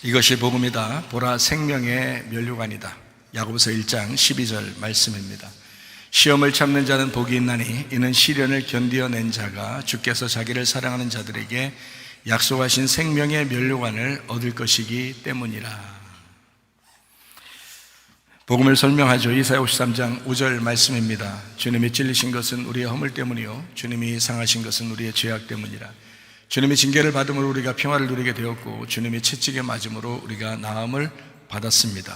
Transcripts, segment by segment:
이것이 복음이다. 보라, 생명의 면류관이다. 야고보서 1장 12절 말씀입니다. 시험을 참는 자는 복이 있나니 이는 시련을 견디어낸 자가 주께서 자기를 사랑하는 자들에게 약속하신 생명의 면류관을 얻을 것이기 때문이라. 복음을 설명하죠. 이사야 53장 5절 말씀입니다. 주님이 찔리신 것은 우리의 허물 때문이요 주님이 상하신 것은 우리의 죄악 때문이라. 주님이 징계를 받음으로 우리가 평화를 누리게 되었고 주님이 채찍에 맞음으로 우리가 나음을 받았습니다.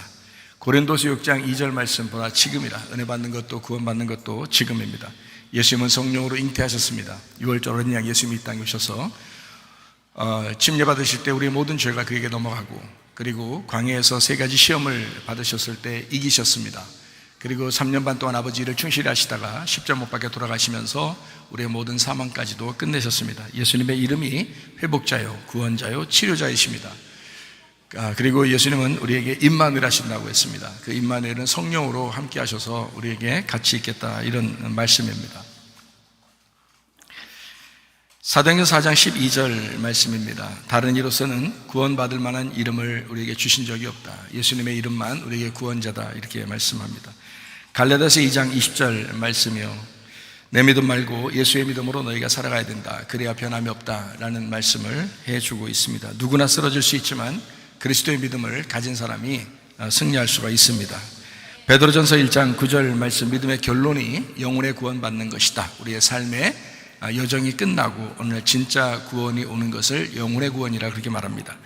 고린도서 6장 2절 말씀 보라, 지금이라. 은혜 받는 것도 구원받는 것도 지금입니다. 예수님은 성령으로 잉태하셨습니다. 6월절 어린 양 예수님이 이 땅에 오셔서 침례 받으실 때 우리의 모든 죄가 그에게 넘어가고, 그리고 광야에서 3가지 시험을 받으셨을 때 이기셨습니다. 그리고 3년 반 동안 아버지 일을 충실히 하시다가 십자가 못 박혀 돌아가시면서 우리의 모든 사망까지도 끝내셨습니다. 예수님의 이름이 회복자요, 구원자요, 치료자이십니다. 그리고 예수님은 우리에게 임마누엘 하신다고 했습니다. 그 임마누엘은 성령으로 함께 하셔서 우리에게 같이 있겠다, 이런 말씀입니다. 사도행전 4장 12절 말씀입니다. 다른 이로서는 구원받을 만한 이름을 우리에게 주신 적이 없다. 예수님의 이름만 우리에게 구원자다, 이렇게 말씀합니다. 갈라디아서 2장 20절 말씀이요, 내 믿음 말고 예수의 믿음으로 너희가 살아가야 된다. 그래야 변함이 없다라는 말씀을 해주고 있습니다. 누구나 쓰러질 수 있지만 그리스도의 믿음을 가진 사람이 승리할 수가 있습니다. 베드로전서 1장 9절 말씀, 믿음의 결론이 영혼의 구원받는 것이다. 우리의 삶의 여정이 끝나고 오늘 진짜 구원이 오는 것을 영혼의 구원이라 그렇게 말합니다.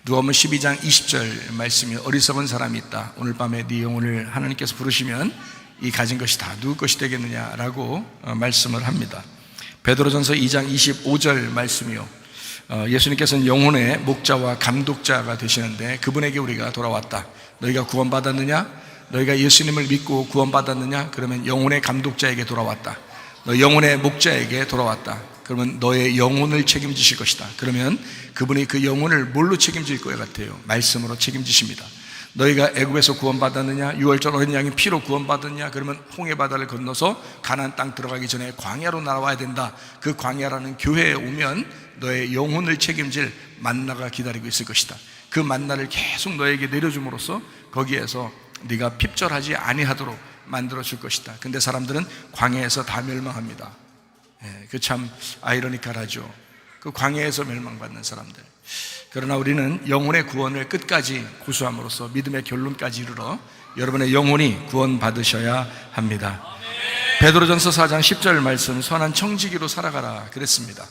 누가복음 12장 20절 말씀이, 어리석은 사람이 있다. 오늘 밤에 네 영혼을 하나님께서 부르시면 이 가진 것이 다 누구 것이 되겠느냐라고 말씀을 합니다. 베드로전서 2장 25절 말씀이요, 예수님께서는 영혼의 목자와 감독자가 되시는데 그분에게 우리가 돌아왔다. 너희가 구원받았느냐? 너희가 예수님을 믿고 구원받았느냐? 그러면 영혼의 감독자에게 돌아왔다. 너 영혼의 목자에게 돌아왔다. 그러면 너의 영혼을 책임지실 것이다. 그러면 그분이 그 영혼을 뭘로 책임질 것 같아요? 말씀으로 책임지십니다. 너희가 애굽에서 구원받았느냐? 6월절 어린 양의 피로 구원받았느냐? 그러면 홍해 바다를 건너서 가나안 땅 들어가기 전에 광야로 날아와야 된다. 그 광야라는 교회에 오면 너의 영혼을 책임질 만나가 기다리고 있을 것이다. 그 만나를 계속 너에게 내려줌으로써 거기에서 네가 핍절하지 아니하도록 만들어 줄 것이다. 근데 사람들은 광야에서 다 멸망합니다. 그 참 아이러니컬하죠. 그 광야에서 멸망받는 사람들. 그러나 우리는 영혼의 구원을 끝까지 구수함으로써 믿음의 결론까지 이르러 여러분의 영혼이 구원받으셔야 합니다. 베드로전서 4장 10절 말씀, 선한 청지기로 살아가라 그랬습니다.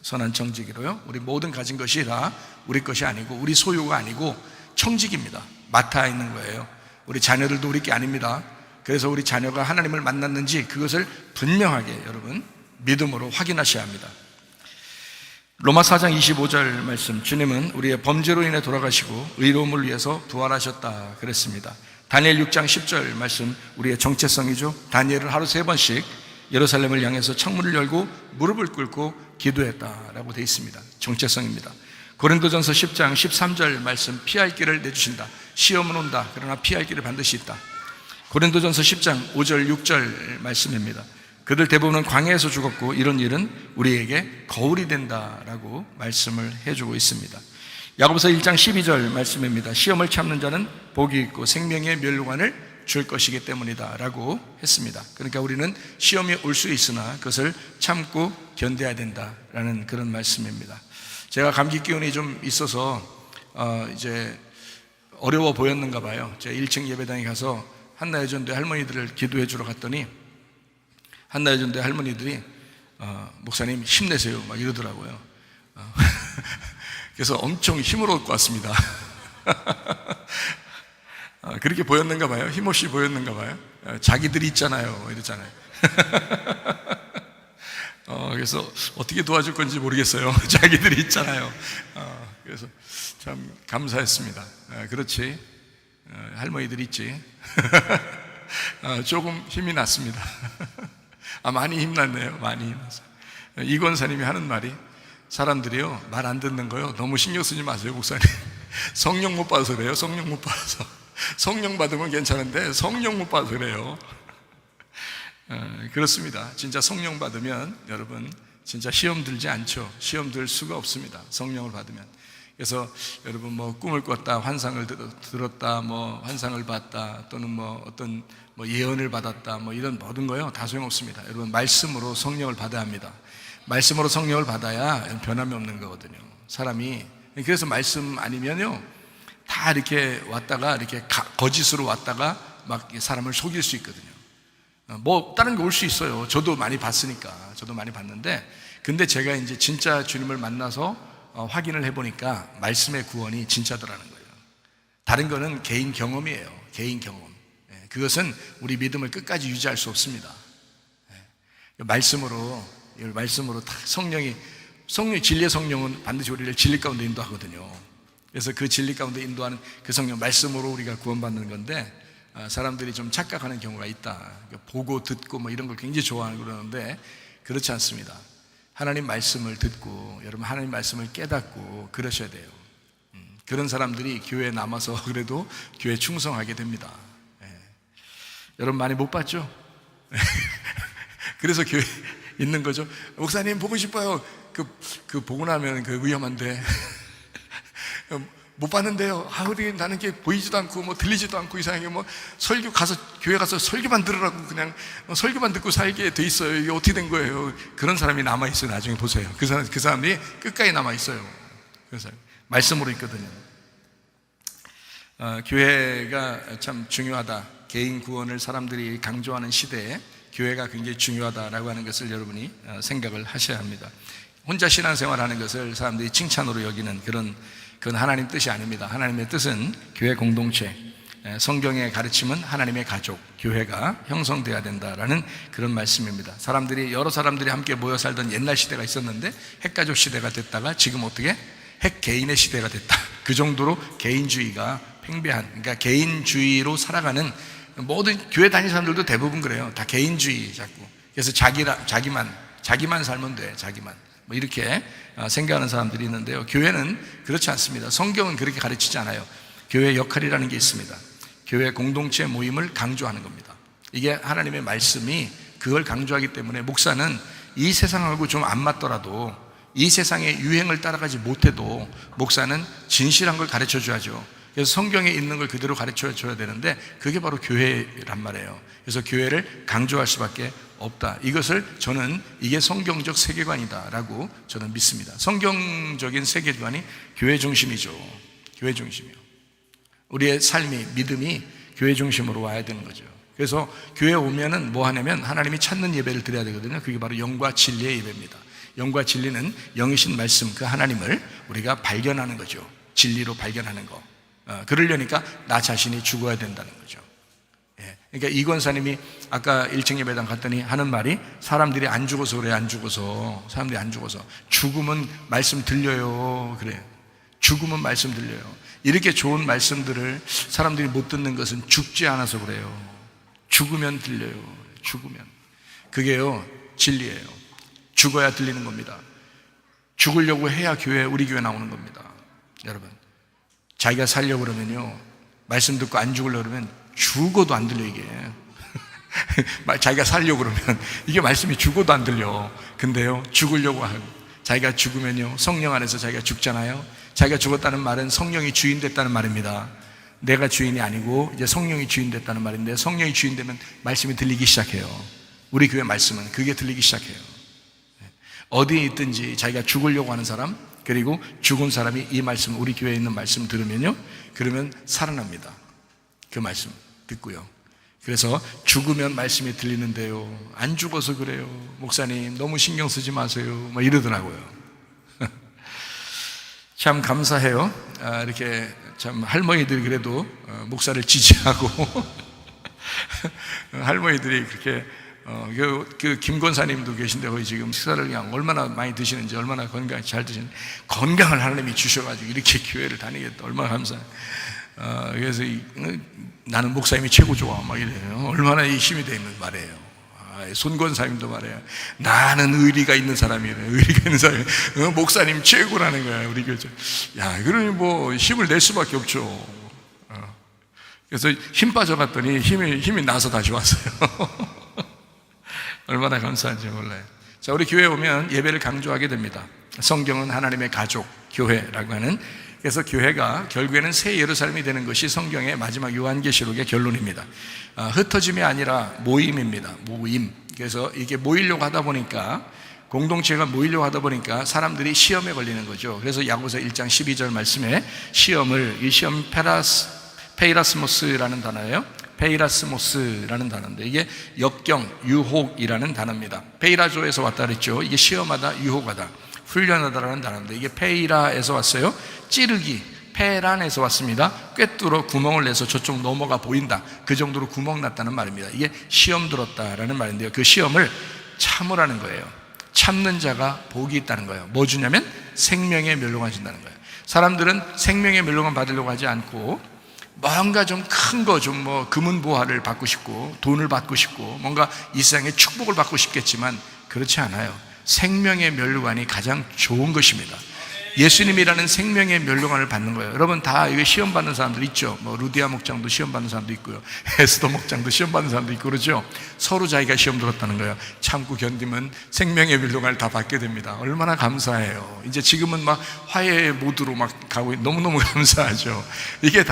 선한 청지기로요, 우리 모든 가진 것이 다 우리 것이 아니고 우리 소유가 아니고 청지기입니다. 맡아 있는 거예요. 우리 자녀들도 우리 게 아닙니다. 그래서 우리 자녀가 하나님을 만났는지 그것을 분명하게 여러분 믿음으로 확인하셔야 합니다. 로마 4장 25절 말씀, 주님은 우리의 범죄로 인해 돌아가시고 의로움을 위해서 부활하셨다 그랬습니다. 다니엘 6장 10절 말씀, 우리의 정체성이죠. 다니엘은 하루 3번씩 예루살렘을 향해서 창문을 열고 무릎을 꿇고 기도했다라고 되어 있습니다. 정체성입니다. 고린도전서 10장 13절 말씀, 피할 길을 내주신다. 시험은 온다. 그러나 피할 길이 반드시 있다. 고린도전서 10장 5절 6절 말씀입니다. 그들 대부분은 광야에서 죽었고 이런 일은 우리에게 거울이 된다라고 말씀을 해주고 있습니다. 야고보서 1장 12절 말씀입니다. 시험을 참는 자는 복이 있고 생명의 면류관을 줄 것이기 때문이다 라고 했습니다. 그러니까 우리는 시험이 올 수 있으나 그것을 참고 견뎌야 된다라는 그런 말씀입니다. 제가 감기 기운이 좀 있어서 이제 어려워 보였는가 봐요. 제가 1층 예배당에 가서 한나여전도회 할머니들을 기도해 주러 갔더니 한나여전도회 할머니들이 목사님 힘내세요 막 이러더라고요. 그래서 엄청 힘을 얻고 왔습니다. 그렇게 보였는가 봐요. 힘없이 보였는가 봐요. 자기들이 있잖아요 이러잖아요. 그래서 어떻게 도와줄 건지 모르겠어요. 자기들이 있잖아요. 그래서 참 감사했습니다. 그렇지, 할머니들이 있지. 조금 힘이 났습니다. 많이 힘났네요. 많이 힘났어요. 이 권사님이 하는 말이, 사람들이요 말 안 듣는 거요 너무 신경 쓰지 마세요 목사님. 성령 못 받아서 그래요. 성령 못 받아서. 성령 받으면 괜찮은데 성령 못 받아서 그래요. 그렇습니다. 진짜 성령 받으면 여러분 진짜 시험 들지 않죠. 시험 들 수가 없습니다. 성령을 받으면. 그래서 여러분 뭐 꿈을 꿨다, 환상을 들었다, 뭐 환상을 봤다, 또는 뭐 어떤 뭐 예언을 받았다, 뭐 이런 모든 거요 다 소용없습니다. 여러분 말씀으로 성령을 받아야 합니다. 말씀으로 성령을 받아야 변함이 없는 거거든요. 사람이. 그래서 말씀 아니면요 다 이렇게 왔다가 이렇게 거짓으로 왔다가 막 사람을 속일 수 있거든요. 뭐 다른 게 올 수 있어요. 저도 많이 봤으니까. 저도 많이 봤는데, 근데 제가 이제 진짜 주님을 만나서 확인을 해보니까 말씀의 구원이 진짜더라는 거예요. 다른 거는 개인 경험이에요. 개인 경험. 그것은 우리 믿음을 끝까지 유지할 수 없습니다. 말씀으로 다 성령이 진리의 성령은 반드시 우리를 진리 가운데 인도하거든요. 그래서 그 진리 가운데 인도하는 그 성령 말씀으로 우리가 구원받는 건데, 사람들이 좀 착각하는 경우가 있다. 보고 듣고 뭐 이런 걸 굉장히 좋아하는 그러는데 그렇지 않습니다. 하나님 말씀을 듣고 여러분 하나님 말씀을 깨닫고 그러셔야 돼요. 그런 사람들이 교회에 남아서 그래도 교회에 충성하게 됩니다. 여러분 많이 못 봤죠? 그래서 교회에 있는 거죠. 목사님 보고 싶어요. 그 보고 나면 그 위험한데 못 봤는데요. 어디 나는 게 보이지도 않고 뭐 들리지도 않고 이상하게 뭐 교회 가서 설교만 들으라고 그냥 설교만 듣고 살게 돼 있어요. 이게 어떻게 된 거예요? 그런 사람이 남아 있어요. 나중에 보세요. 그 사람이 끝까지 남아 있어요. 그래서 말씀으로 있거든요. 교회가 참 중요하다. 개인 구원을 사람들이 강조하는 시대에 교회가 굉장히 중요하다라고 하는 것을 여러분이 생각을 하셔야 합니다. 혼자 신앙생활하는 것을 사람들이 칭찬으로 여기는 그건 하나님 뜻이 아닙니다. 하나님의 뜻은 교회 공동체, 성경의 가르침은 하나님의 가족, 교회가 형성되어야 된다라는 그런 말씀입니다. 여러 사람들이 함께 모여 살던 옛날 시대가 있었는데 핵가족 시대가 됐다가 지금 어떻게? 핵 개인의 시대가 됐다. 그 정도로 개인주의가 팽배한, 그러니까 개인주의로 살아가는 모든 교회 다니는 사람들도 대부분 그래요. 다 개인주의 자꾸. 그래서 자기만 살면 돼. 자기만. 뭐 이렇게 생각하는 사람들이 있는데요. 교회는 그렇지 않습니다. 성경은 그렇게 가르치지 않아요. 교회의 역할이라는 게 있습니다. 교회 공동체 모임을 강조하는 겁니다. 이게 하나님의 말씀이 그걸 강조하기 때문에 목사는 이 세상하고 좀 안 맞더라도 이 세상의 유행을 따라가지 못해도 목사는 진실한 걸 가르쳐 줘야죠. 그래서 성경에 있는 걸 그대로 가르쳐 줘야 되는데 그게 바로 교회란 말이에요. 그래서 교회를 강조할 수밖에 없다. 저는 이게 성경적 세계관이다라고 저는 믿습니다. 성경적인 세계관이 교회 중심이죠. 교회 중심이요. 우리의 삶이, 믿음이 교회 중심으로 와야 되는 거죠. 그래서 교회에 오면은 뭐 하냐면 하나님이 찾는 예배를 드려야 되거든요. 그게 바로 영과 진리의 예배입니다. 영과 진리는 영이신 말씀, 그 하나님을 우리가 발견하는 거죠. 진리로 발견하는 거. 그러려니까 나 자신이 죽어야 된다는 거죠. 그러니까 이 권사님이 아까 1층 예배당 갔더니 하는 말이 사람들이 안 죽어서 그래. 사람들이 안 죽어서. 죽으면 말씀 들려요. 그래요. 죽으면 말씀 들려요. 이렇게 좋은 말씀들을 사람들이 못 듣는 것은 죽지 않아서 그래요. 죽으면 들려요. 죽으면. 그게요 진리예요. 죽어야 들리는 겁니다. 죽으려고 해야 우리 교회 나오는 겁니다. 여러분, 자기가 살려고 그러면요 말씀 듣고 안 죽으려고 그러면 죽어도 안 들려. 이게 자기가 살려고 그러면 이게 말씀이 죽어도 안 들려. 근데요 죽으려고 하고 자기가 죽으면요 성령 안에서 자기가 죽잖아요. 자기가 죽었다는 말은 성령이 주인 됐다는 말입니다. 내가 주인이 아니고 이제 성령이 주인 됐다는 말인데, 성령이 주인 되면 말씀이 들리기 시작해요. 우리 교회 말씀은 그게 들리기 시작해요. 어디에 있든지 자기가 죽으려고 하는 사람, 그리고 죽은 사람이 이 말씀, 우리 교회에 있는 말씀 들으면요 그러면 살아납니다. 그 말씀 듣고요. 그래서 죽으면 말씀이 들리는데요 안 죽어서 그래요. 목사님 너무 신경 쓰지 마세요. 뭐 이러더라고요. 참 감사해요. 이렇게 참 할머니들이 그래도 목사를 지지하고 할머니들이 그렇게 그 김권사님도 계신데 거기 지금 식사를 그냥 얼마나 많이 드시는지, 얼마나 건강 잘 드시는지, 건강을 하나님이 주셔가지고 이렇게 교회를 다니겠다. 얼마나 감사해요. 그래서 나는 목사님이 최고 좋아 막 이래요. 얼마나 이 힘이 돼 있는 말이에요. 손권사님도 말해요. 나는 의리가 있는 사람이래. 의리가 있는 사람이 목사님 최고라는 거야 우리 교회. 야, 그러니 뭐 힘을 낼 수밖에 없죠. 그래서 힘 빠져갔더니 힘이 나서 다시 왔어요. 얼마나 감사한지 몰라요. 자, 우리 교회에 오면 예배를 강조하게 됩니다. 성경은 하나님의 가족, 교회라고 하는, 그래서 교회가 결국에는 새 예루살렘이 되는 것이 성경의 마지막 요한계시록의 결론입니다. 흩어짐이 아니라 모임입니다. 모임. 그래서 이게 모이려고 하다 보니까, 공동체가 모이려고 하다 보니까 사람들이 시험에 걸리는 거죠. 그래서 야고보서 1장 12절 말씀에 이 시험 페이라스모스라는 단어예요. 페이라스모스라는 단어인데 이게 역경, 유혹이라는 단어입니다. 페이라조에서 왔다 그랬죠. 이게 시험하다, 유혹하다, 훈련하다라는 단어인데 이게 페이라에서 왔어요. 찌르기, 페란에서 왔습니다. 꿰뚫어 구멍을 내서 저쪽 넘어가 보인다, 그 정도로 구멍 났다는 말입니다. 이게 시험 들었다라는 말인데요, 그 시험을 참으라는 거예요. 참는 자가 복이 있다는 거예요. 뭐 주냐면 생명의 멸류관 준다는 거예요. 사람들은 생명의 멸류관 받으려고 하지 않고 뭔가 좀 큰 거, 좀 뭐 금은보화를 받고 싶고 돈을 받고 싶고 뭔가 이 세상의 축복을 받고 싶겠지만 그렇지 않아요. 생명의 멸류관이 가장 좋은 것입니다. 예수님이라는 생명의 멸류관을 받는 거예요. 여러분 다 이거 시험 받는 사람들 있죠. 뭐 루디아 목장도 시험 받는 사람도 있고요, 에스더 목장도 시험 받는 사람도 있고 그러죠. 서로 자기가 시험 들었다는 거예요. 참고 견디면 생명의 멸류관을 다 받게 됩니다. 얼마나 감사해요. 이제 지금은 막 화해의 모드로 막 가고 너무너무 감사하죠. 이게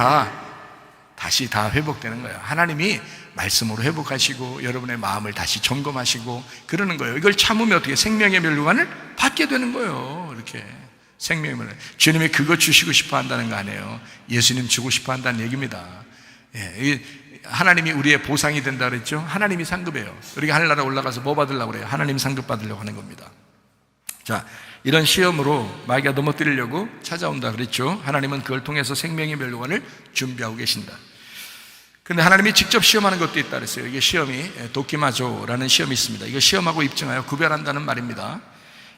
다시 다 회복되는 거예요. 하나님이 말씀으로 회복하시고 여러분의 마음을 다시 점검하시고 그러는 거예요. 이걸 참으면 어떻게 생명의 멸류관을 받게 되는 거예요. 이렇게 생명의 멸류관, 주님이 그거 주시고 싶어 한다는 거 아니에요. 예수님 주고 싶어 한다는 얘기입니다. 하나님이 우리의 보상이 된다 그랬죠. 하나님이 상급해요. 우리가 하늘나라 올라가서 뭐 받으려고 그래요? 하나님 상급 받으려고 하는 겁니다. 자, 이런 시험으로 마귀가 넘어뜨리려고 찾아온다 그랬죠. 하나님은 그걸 통해서 생명의 멸류관을 준비하고 계신다. 근데 하나님이 직접 시험하는 것도 있다 그랬어요. 이게 시험이 도키마조라는 시험이 있습니다. 이거 시험하고 입증하여 구별한다는 말입니다.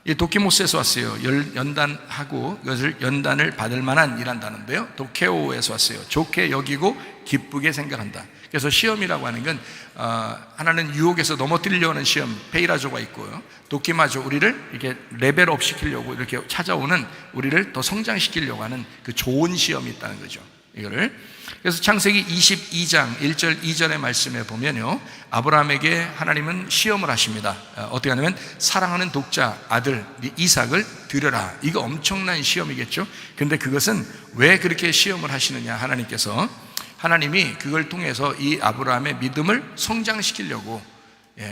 이 도키모스에서 왔어요. 연단하고 이것을 연단을 받을 만한 이란 단어인데요, 도케오에서 왔어요. 좋게 여기고 기쁘게 생각한다. 그래서 시험이라고 하는 건 하나는 유혹에서 넘어뜨리려고 하는 시험, 페이라조가 있고요, 도키마조, 우리를 이렇게 레벨업 시키려고 이렇게 찾아오는, 우리를 더 성장시키려고 하는 그 좋은 시험이 있다는 거죠. 이거를. 그래서 창세기 22장 1절 2절의 말씀에 보면요, 아브라함에게 하나님은 시험을 하십니다. 어떻게 하냐면 사랑하는 독자 아들 이삭을 드려라. 이거 엄청난 시험이겠죠. 근데 그것은 왜 그렇게 시험을 하시느냐, 하나님이 그걸 통해서 이 아브라함의 믿음을 성장시키려고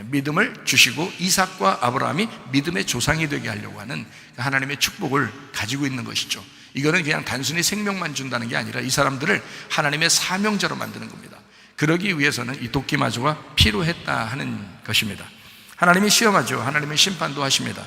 믿음을 주시고 이삭과 아브라함이 믿음의 조상이 되게 하려고 하는 하나님의 축복을 가지고 있는 것이죠. 이거는 그냥 단순히 생명만 준다는 게 아니라 이 사람들을 하나님의 사명자로 만드는 겁니다. 그러기 위해서는 이 도끼마조가 필요했다 하는 것입니다. 하나님이 시험하죠. 하나님은 심판도 하십니다.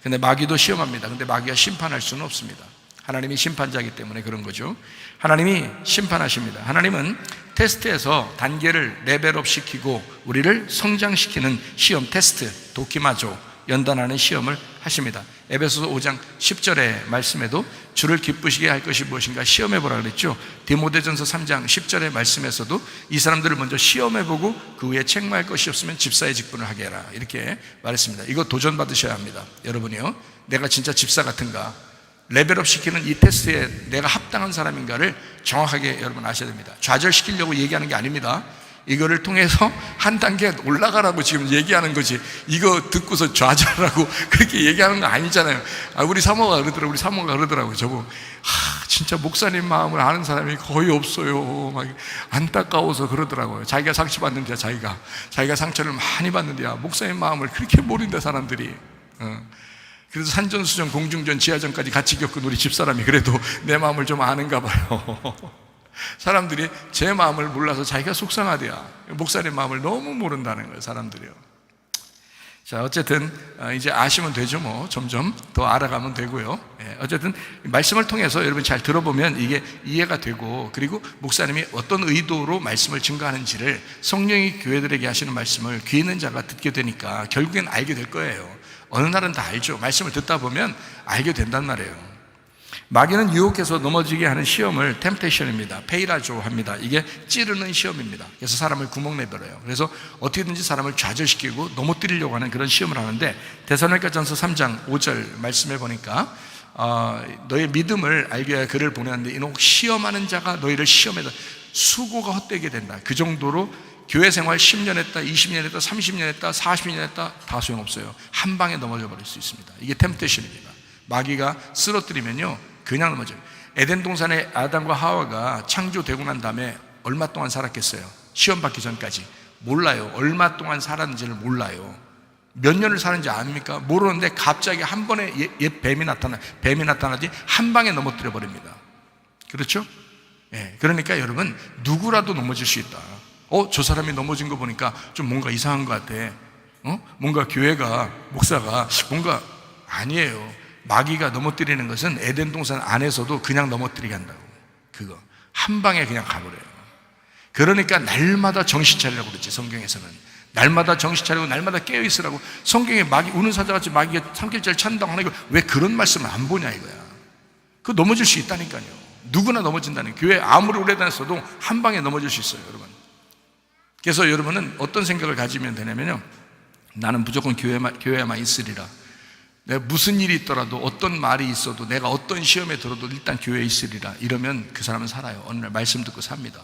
근데 마귀도 시험합니다. 근데 마귀가 심판할 수는 없습니다. 하나님이 심판자이기 때문에 그런 거죠. 하나님이 심판하십니다. 하나님은 테스트에서 단계를 레벨업 시키고 우리를 성장시키는 시험, 테스트, 도끼마조, 연단하는 시험을 하십니다. 에베소서 5장 10절의 말씀에도 주를 기쁘시게 할 것이 무엇인가 시험해보라 그랬죠. 디모데전서 3장 10절의 말씀에서도 이 사람들을 먼저 시험해보고 그 후에 책망할 것이 없으면 집사의 직분을 하게 해라, 이렇게 말했습니다. 이거 도전받으셔야 합니다. 여러분이요, 내가 진짜 집사 같은가, 레벨업 시키는 이 테스트에 내가 합당한 사람인가를 정확하게 여러분 아셔야 됩니다. 좌절시키려고 얘기하는 게 아닙니다. 이거를 통해서 한 단계 올라가라고 지금 얘기하는 거지, 이거 듣고서 좌절하라고 그렇게 얘기하는 거 아니잖아요. 우리 사모가 그러더라고요. 저거 진짜 목사님 마음을 아는 사람이 거의 없어요. 막 안타까워서 그러더라고요. 자기가 상처받는데, 자기가 상처를 많이 받는데 목사님 마음을 그렇게 모른다 사람들이. 그래서 산전수전 공중전 지하전까지 같이 겪은 우리 집사람이 그래도 내 마음을 좀 아는가 봐요. 사람들이 제 마음을 몰라서 자기가 속상하대요. 목사님 마음을 너무 모른다는 거예요, 사람들이요. 자, 어쨌든 이제 아시면 되죠. 뭐 점점 더 알아가면 되고요. 어쨌든 말씀을 통해서 여러분 잘 들어보면 이게 이해가 되고, 그리고 목사님이 어떤 의도로 말씀을 증거하는지를 성령이 교회들에게 하시는 말씀을 귀 있는 자가 듣게 되니까 결국엔 알게 될 거예요. 어느 날은 다 알죠. 말씀을 듣다 보면 알게 된단 말이에요. 마귀는 유혹해서 넘어지게 하는 시험을 템테이션입니다. 페이라조 합니다. 이게 찌르는 시험입니다. 그래서 사람을 구멍 내버려요. 그래서 어떻게든지 사람을 좌절시키고 넘어뜨리려고 하는 그런 시험을 하는데, 데살로니가전서 3장 5절 말씀해 보니까 너의 믿음을 알기 위하여 그를 보내는데 이는 시험하는 자가 너희를 시험에다 수고가 헛되게 된다. 그 정도로 교회 생활 10년 했다, 20년 했다, 30년 했다, 40년 했다, 다 소용없어요. 한 방에 넘어져 버릴 수 있습니다. 이게 템테이션입니다. 마귀가 쓰러뜨리면요 그냥 넘어져요. 에덴 동산에 아담과 하와가 창조되고 난 다음에 얼마 동안 살았겠어요? 시험 받기 전까지 몰라요. 얼마 동안 살았는지를 몰라요. 몇 년을 사는지 압니까? 모르는데 갑자기 한 번에 뱀이 나타나지 한 방에 넘어뜨려 버립니다. 그렇죠? 예, 그러니까 여러분 누구라도 넘어질 수 있다. 저 사람이 넘어진 거 보니까 좀 뭔가 이상한 것 같아. 뭔가 교회가 목사가 뭔가 아니에요. 마귀가 넘어뜨리는 것은 에덴 동산 안에서도 그냥 넘어뜨리게 한다고. 그거 한 방에 그냥 가버려요. 그러니까 날마다 정신 차리라고 그러지. 성경에서는 날마다 정신 차리고 날마다 깨어 있으라고. 성경에 마귀 우는 사자같이 마귀가 삼킬자를 찾는다고 하는 거 왜 그런 말씀을 안 보냐 이거야. 그거 넘어질 수 있다니까요. 누구나 넘어진다는. 교회 아무리 오래 다녔어도 한 방에 넘어질 수 있어요, 여러분. 그래서 여러분은 어떤 생각을 가지면 되냐면요, 나는 무조건 교회에만 있으리라. 내가 무슨 일이 있더라도 어떤 말이 있어도 내가 어떤 시험에 들어도 일단 교회에 있으리라. 이러면 그 사람은 살아요. 어느 날 말씀 듣고 삽니다.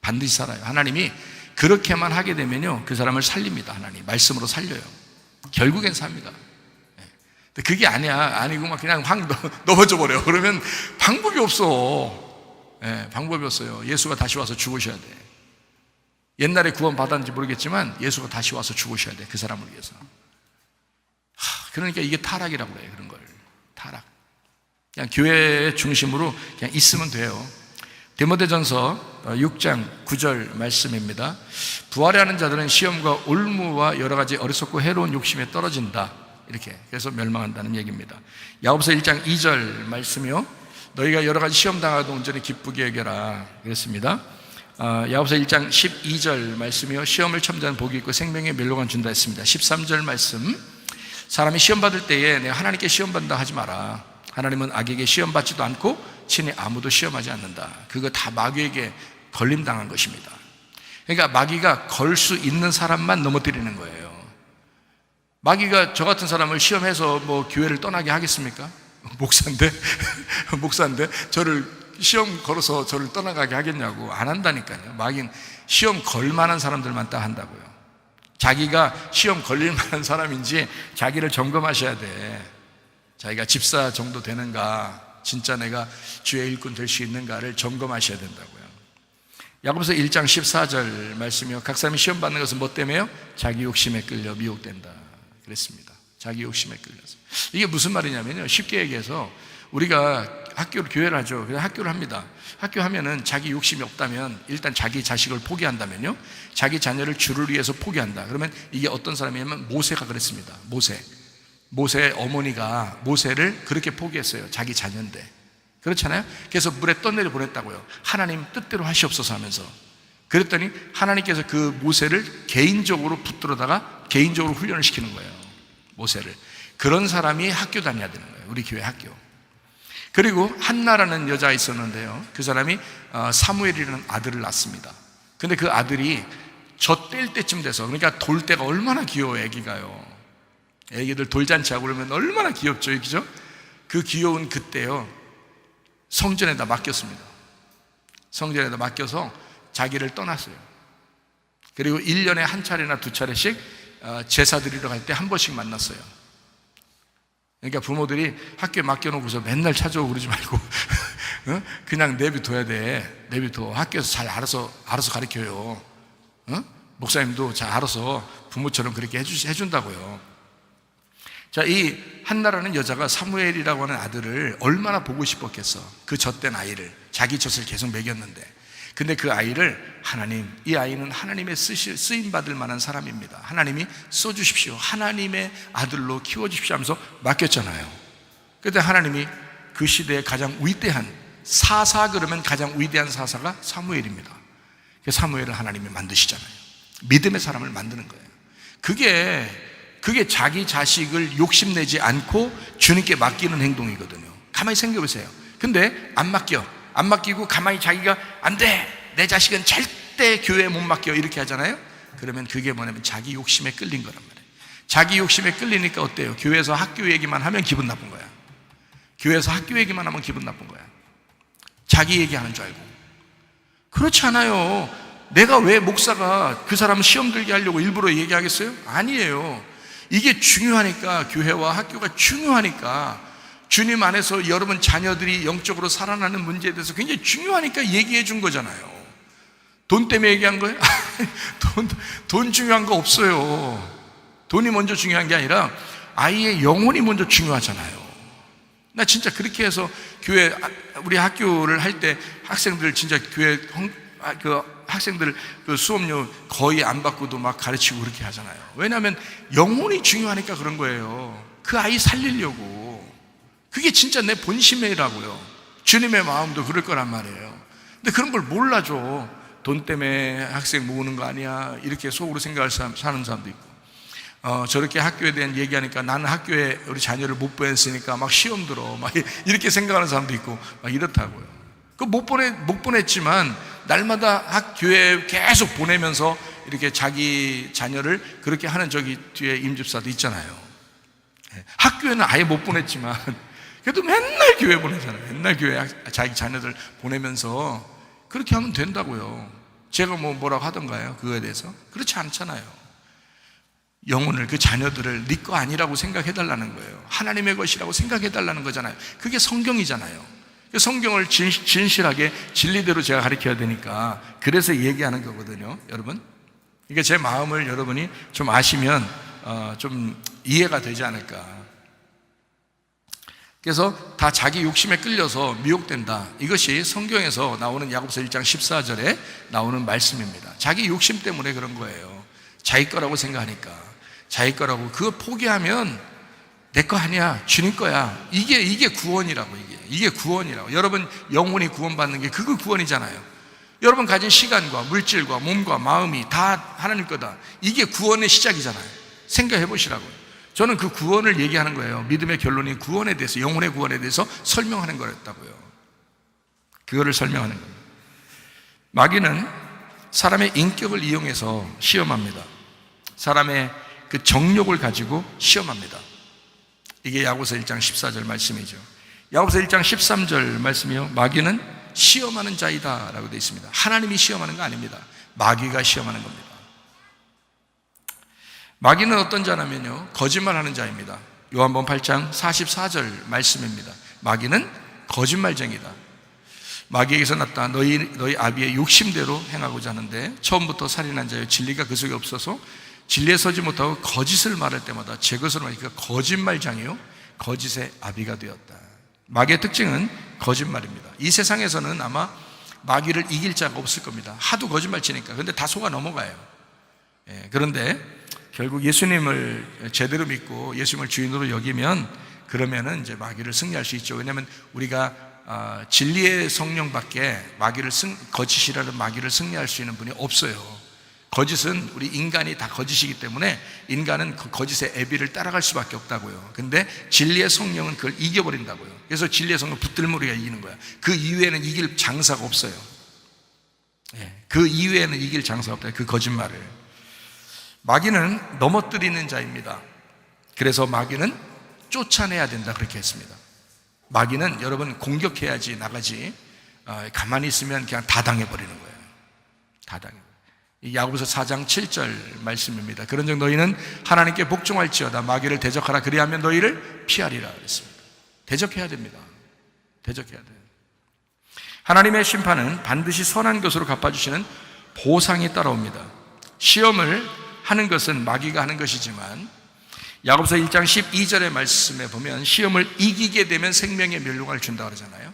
반드시 살아요. 하나님이 그렇게만 하게 되면요 그 사람을 살립니다. 하나님 말씀으로 살려요. 결국엔 삽니다. 근데 그게 아니고 막 그냥 확 넘어져 버려요. 그러면 방법이 없어. 방법이 없어요. 예수가 다시 와서 죽으셔야 돼. 옛날에 구원 받았는지 모르겠지만 예수가 다시 와서 죽으셔야 돼. 그 사람을 위해서. 그러니까 이게 타락이라고 그래요. 그런 걸 타락. 그냥 교회 중심으로 그냥 있으면 돼요. 디모데전서 6장 9절 말씀입니다. 부활하는 자들은 시험과 올무와 여러 가지 어리석고 해로운 욕심에 떨어진다. 이렇게 그래서 멸망한다는 얘기입니다. 야고보서 1장 2절 말씀이요. 너희가 여러 가지 시험 당하도 온전히 기쁘게 여겨라. 그랬습니다. 야고보서 1장 12절 말씀이요. 시험을 참자는 복이 있고 생명의 멸로가 준다 했습니다. 13절 말씀. 사람이 시험 받을 때에 내가 하나님께 시험 받는다 하지 마라. 하나님은 악에게 시험 받지도 않고 친히 아무도 시험하지 않는다. 그거 다 마귀에게 걸림당한 것입니다. 그러니까 마귀가 걸 수 있는 사람만 넘어뜨리는 거예요. 마귀가 저 같은 사람을 시험해서 뭐 교회를 떠나게 하겠습니까? 목사인데 저를 시험 걸어서 저를 떠나가게 하겠냐고. 안 한다니까요. 마귀는 시험 걸 만한 사람들만 딱 한다고요. 자기가 시험 걸릴 만한 사람인지 자기를 점검하셔야 돼. 자기가 집사 정도 되는가, 진짜 내가 주의 일꾼 될 수 있는가를 점검하셔야 된다고요. 야고보서 1장 14절 말씀이요. 각 사람이 시험 받는 것은 뭐 때문에요? 자기 욕심에 끌려 미혹된다 그랬습니다. 자기 욕심에 끌려서. 이게 무슨 말이냐면요, 쉽게 얘기해서 우리가 교회를 하죠. 그래서 학교를 합니다. 학교 하면은 자기 욕심이 없다면, 일단 자기 자식을 포기한다면요, 자기 자녀를 주를 위해서 포기한다. 그러면 이게 어떤 사람이냐면 모세가 그랬습니다. 모세의 어머니가 모세를 그렇게 포기했어요. 자기 자녀인데. 그렇잖아요. 그래서 물에 떠내려 보냈다고요. 하나님 뜻대로 하시옵소서 하면서. 그랬더니 하나님께서 그 모세를 개인적으로 붙들어다가 개인적으로 훈련을 시키는 거예요. 모세를. 그런 사람이 학교 다녀야 되는 거예요. 우리 교회 학교. 그리고 한나라는 여자가 있었는데요, 그 사람이 사무엘이라는 아들을 낳습니다. 근데 그 아들이 젖뗄 때쯤 돼서, 그러니까 돌 때가 얼마나 귀여워요. 애기가요. 애기들 돌잔치하고 그러면 얼마나 귀엽죠, 그죠? 그 귀여운 그때요, 성전에다 맡겼습니다. 성전에다 맡겨서 자기를 떠났어요. 그리고 1년에 한 차례나 두 차례씩 제사 드리러 갈 때 한 번씩 만났어요. 그러니까 부모들이 학교에 맡겨놓고서 맨날 찾아오고 그러지 말고 그냥 내비둬야 돼. 내비둬. 학교에서 잘 알아서 가르쳐요. 목사님도 잘 알아서 부모처럼 그렇게 해준다고요. 자, 이 한나라는 여자가 사무엘이라고 하는 아들을 얼마나 보고 싶었겠어. 그 젖된 아이를, 자기 젖을 계속 먹였는데. 근데 그 아이를 이 아이는 하나님의 쓰임받을 만한 사람입니다. 하나님이 써주십시오. 하나님의 아들로 키워주십시오 하면서 맡겼잖아요. 그때 하나님이 그 시대에 가장 위대한 사사, 그러면 가장 위대한 사사가 사무엘입니다. 사무엘을 하나님이 만드시잖아요. 믿음의 사람을 만드는 거예요. 그게 자기 자식을 욕심내지 않고 주님께 맡기는 행동이거든요. 가만히 생각해보세요. 근데 안 맡기고 가만히 자기가 안 돼, 내 자식은 절대 교회에 못 맡겨, 이렇게 하잖아요. 그러면 그게 뭐냐면 자기 욕심에 끌린 거란 말이에요. 자기 욕심에 끌리니까 어때요? 교회에서 학교 얘기만 하면 기분 나쁜 거야. 교회에서 학교 얘기만 하면 기분 나쁜 거야. 자기 얘기하는 줄 알고. 그렇지 않아요. 내가 왜 목사가 그 사람 시험 들게 하려고 일부러 얘기하겠어요? 아니에요. 이게 중요하니까, 교회와 학교가 중요하니까 주님 안에서 여러분 자녀들이 영적으로 살아나는 문제에 대해서 굉장히 중요하니까 얘기해 준 거잖아요. 돈 때문에 얘기한 거예요? 돈 중요한 거 없어요. 돈이 먼저 중요한 게 아니라 아이의 영혼이 먼저 중요하잖아요. 나 진짜 그렇게 해서 교회, 우리 학교를 할 때 학생들 진짜 교회 학생들 수업료 거의 안 받고도 막 가르치고 그렇게 하잖아요. 왜냐하면 영혼이 중요하니까 그런 거예요. 그 아이 살리려고. 그게 진짜 내 본심이라고요. 주님의 마음도 그럴 거란 말이에요. 근데 그런 걸 몰라줘. 돈 때문에 학생 모으는 거 아니야, 이렇게 속으로 생각을 사는 사람도 있고, 저렇게 학교에 대한 얘기하니까 나는 학교에 우리 자녀를 못 보냈으니까 막 시험 들어, 막 이렇게 생각하는 사람도 있고, 막 이렇다고요. 못 보냈지만 날마다 교회에 계속 보내면서 이렇게 자기 자녀를 그렇게 하는 저기 뒤에 임집사도 있잖아요. 학교에는 아예 못 보냈지만 그래도 맨날 교회 보내잖아요. 맨날 교회 자기 자녀들 보내면서 그렇게 하면 된다고요. 제가 뭐라고 하던가요? 그거에 대해서? 그렇지 않잖아요. 영혼을, 그 자녀들을 네 거 아니라고 생각해달라는 거예요. 하나님의 것이라고 생각해달라는 거잖아요. 그게 성경이잖아요. 성경을 진실하게 진리대로 제가 가르쳐야 되니까 그래서 얘기하는 거거든요, 여러분. 그러니까 제 마음을 여러분이 좀 아시면 좀 이해가 되지 않을까. 그래서 다 자기 욕심에 끌려서 미혹된다. 이것이 성경에서 나오는 야고보서 1장 14절에 나오는 말씀입니다. 자기 욕심 때문에 그런 거예요. 자기 거라고 생각하니까. 자기 거라고. 그거 포기하면 내 거 아니야, 주님 거야. 이게 구원이라고. 이게 구원이라고. 여러분 영혼이 구원받는 게 그거 구원이잖아요. 여러분 가진 시간과 물질과 몸과 마음이 다 하나님 거다. 이게 구원의 시작이잖아요. 생각해 보시라고요. 저는 그 구원을 얘기하는 거예요. 믿음의 결론인 구원에 대해서, 영혼의 구원에 대해서 설명하는 거였다고요. 그거를 설명하는 거예요. 마귀는 사람의 인격을 이용해서 시험합니다. 사람의 그 정욕을 가지고 시험합니다. 이게 야고보서 1장 14절 말씀이죠. 야고보서 1장 13절 말씀이요, 마귀는 시험하는 자이다 라고 되어 있습니다. 하나님이 시험하는 거 아닙니다. 마귀가 시험하는 겁니다. 마귀는 어떤 자냐면요, 거짓말하는 자입니다. 요한복음 8장 44절 말씀입니다. 마귀는 거짓말쟁이다. 마귀에게서 났다. 너희 아비의 욕심대로 행하고자 하는데 처음부터 살인한 자여 진리가 그 속에 없어서 진리에 서지 못하고 거짓을 말할 때마다 제 것으로 말하니까 거짓말장이요 거짓의 아비가 되었다. 마귀의 특징은 거짓말입니다. 이 세상에서는 아마 마귀를 이길 자가 없을 겁니다. 하도 거짓말 치니까. 그런데 다 속아 넘어가요. 그런데 결국 예수님을 제대로 믿고 예수님을 주인으로 여기면 그러면은 이제 마귀를 승리할 수 있죠. 왜냐하면 우리가 진리의 성령밖에 거짓이라는 마귀를 승리할 수 있는 분이 없어요. 거짓은 우리 인간이 다 거짓이기 때문에 인간은 그 거짓의 애비를 따라갈 수밖에 없다고요. 근데 진리의 성령은 그걸 이겨버린다고요. 그래서 진리의 성령 붙들면 우리가 이기는 거야. 그 이외에는 이길 장사가 없어요. 그 이외에는 이길 장사가 없다. 그 거짓말을. 마귀는 넘어뜨리는 자입니다. 그래서 마귀는 쫓아내야 된다 그렇게 했습니다. 마귀는 여러분 공격해야지 나가지, 가만히 있으면 그냥 다 당해버리는 거예요. 다 당해버려요. 이 야고보서 4장 7절 말씀입니다. 그런즉 너희는 하나님께 복종할지어다. 마귀를 대적하라. 그리하면 너희를 피하리라 그랬습니다. 대적해야 됩니다. 대적해야 돼요. 하나님의 심판은 반드시 선한 것으로 갚아주시는 보상이 따라옵니다. 시험을 하는 것은 마귀가 하는 것이지만 야고보서 1장 12절의 말씀에 보면 시험을 이기게 되면 생명의 멸류관을 준다고 그러잖아요.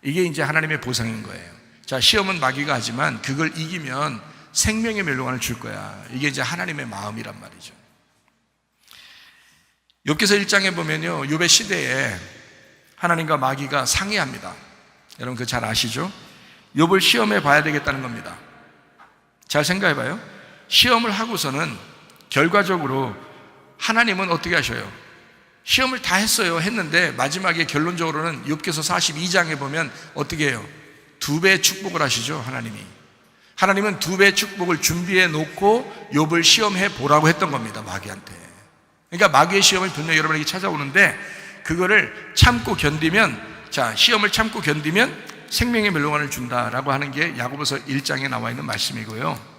이게 이제 하나님의 보상인 거예요. 자, 시험은 마귀가 하지만 그걸 이기면 생명의 멸류관을 줄 거야. 이게 이제 하나님의 마음이란 말이죠. 욥기서 1장에 보면요, 욥의 시대에 하나님과 마귀가 상의합니다. 여러분 그거 잘 아시죠? 욥을 시험해 봐야 되겠다는 겁니다. 잘 생각해 봐요. 시험을 하고서는 결과적으로 하나님은 어떻게 하셔요? 시험을 다 했는데 마지막에 결론적으로는 욥기서 42장에 보면 어떻게 해요? 2배의 축복을 하시죠. 하나님은 2배의 축복을 준비해 놓고 욥을 시험해 보라고 했던 겁니다. 마귀한테. 그러니까 마귀의 시험을 분명히 여러분에게 찾아오는데 그거를 참고 견디면, 자, 시험을 참고 견디면 생명의 멸류관을 준다라고 하는 게 야고보서 1장에 나와 있는 말씀이고요.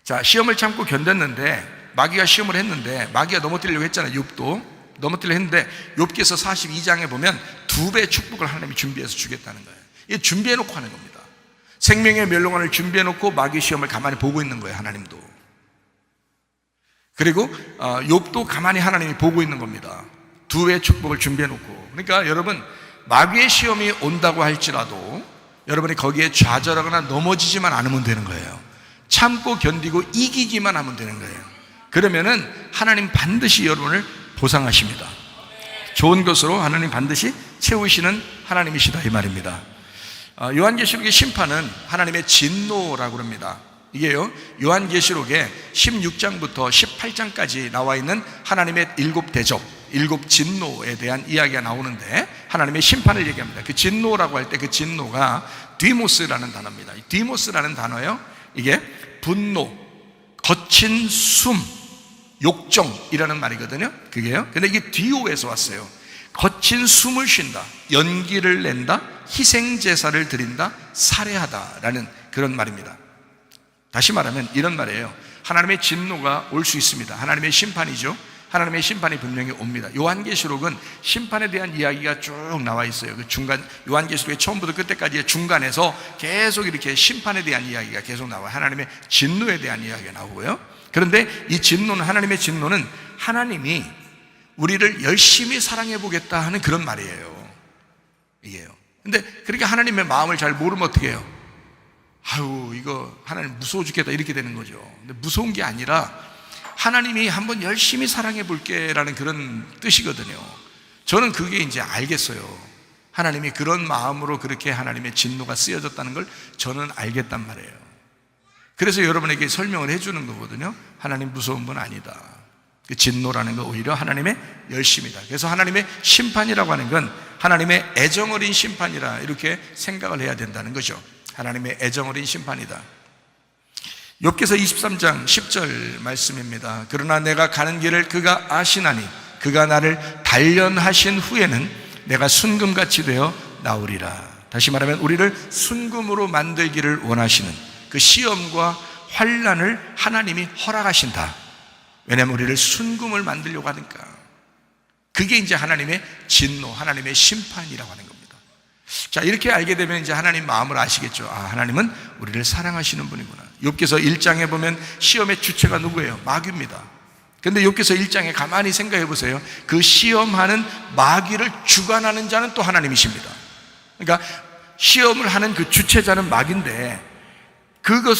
자, 시험을 참고 견뎠는데 마귀가 시험을 했는데 마귀가 넘어뜨리려고 했잖아요. 욥도 넘어뜨려 했는데 욥기서 42장에 보면 2배의 축복을 하나님이 준비해서 주겠다는 거예요. 이게 준비해놓고 하는 겁니다. 생명의 멸망을 준비해놓고 마귀의 시험을 가만히 보고 있는 거예요. 하나님도. 그리고 욥도 가만히 하나님이 보고 있는 겁니다. 2배의 축복을 준비해놓고. 그러니까 여러분, 마귀의 시험이 온다고 할지라도 여러분이 거기에 좌절하거나 넘어지지만 않으면 되는 거예요. 참고 견디고 이기기만 하면 되는 거예요. 그러면은 하나님 반드시 여러분을 보상하십니다. 좋은 것으로 하나님 반드시 채우시는 하나님이시다 이 말입니다. 요한계시록의 심판은 하나님의 진노라고 합니다. 이게요, 요한계시록에 16장부터 18장까지 나와 있는 하나님의 7대접, 7진노에 대한 이야기가 나오는데 하나님의 심판을 얘기합니다. 그 진노라고 할 때 그 진노가 디모스라는 단어입니다. 디모스라는 단어요, 이게 분노, 거친 숨, 욕정이라는 말이거든요. 그게요. 근데 이게 디오에서 왔어요. 거친 숨을 쉰다, 연기를 낸다, 희생제사를 드린다, 살해하다라는 그런 말입니다. 다시 말하면 이런 말이에요. 하나님의 진노가 올 수 있습니다. 하나님의 심판이죠. 하나님의 심판이 분명히 옵니다. 요한계시록은 심판에 대한 이야기가 쭉 나와 있어요. 그 중간, 요한계시록의 처음부터 끝까지의 중간에서 계속 이렇게 심판에 대한 이야기가 계속 나와요. 하나님의 진노에 대한 이야기가 나오고요. 그런데 이 진노는, 하나님의 진노는 하나님이 우리를 열심히 사랑해 보겠다 하는 그런 말이에요. 이게요. 근데 그렇게 하나님의 마음을 잘 모르면 어떻게 해요? 아유, 이거 하나님 무서워 죽겠다 이렇게 되는 거죠. 근데 무서운 게 아니라 하나님이 한번 열심히 사랑해 볼게 라는 그런 뜻이거든요. 저는 그게 이제 알겠어요. 하나님이 그런 마음으로 그렇게 하나님의 진노가 쓰여졌다는 걸 저는 알겠단 말이에요. 그래서 여러분에게 설명을 해주는 거거든요. 하나님 무서운 분 아니다. 그 진노라는 건 오히려 하나님의 열심이다. 그래서 하나님의 심판이라고 하는 건 하나님의 애정어린 심판이라 이렇게 생각을 해야 된다는 거죠. 하나님의 애정어린 심판이다. 욥기서 23장 10절 말씀입니다. 그러나 내가 가는 길을 그가 아시나니 그가 나를 단련하신 후에는 내가 순금같이 되어 나오리라. 다시 말하면 우리를 순금으로 만들기를 원하시는 그 시험과 환난을 하나님이 허락하신다. 왜냐하면 우리를 순금을 만들려고 하니까. 그게 이제 하나님의 진노, 하나님의 심판이라고 하는 겁니다. 자, 이렇게 알게 되면 이제 하나님 마음을 아시겠죠. 아, 하나님은 우리를 사랑하시는 분이구나. 욥기서 1장에 보면 시험의 주체가 누구예요? 마귀입니다. 근데 욥기서 1장에 가만히 생각해 보세요. 그 시험하는 마귀를 주관하는 자는 또 하나님이십니다. 그러니까 시험을 하는 그 주체자는 마귀인데 그걸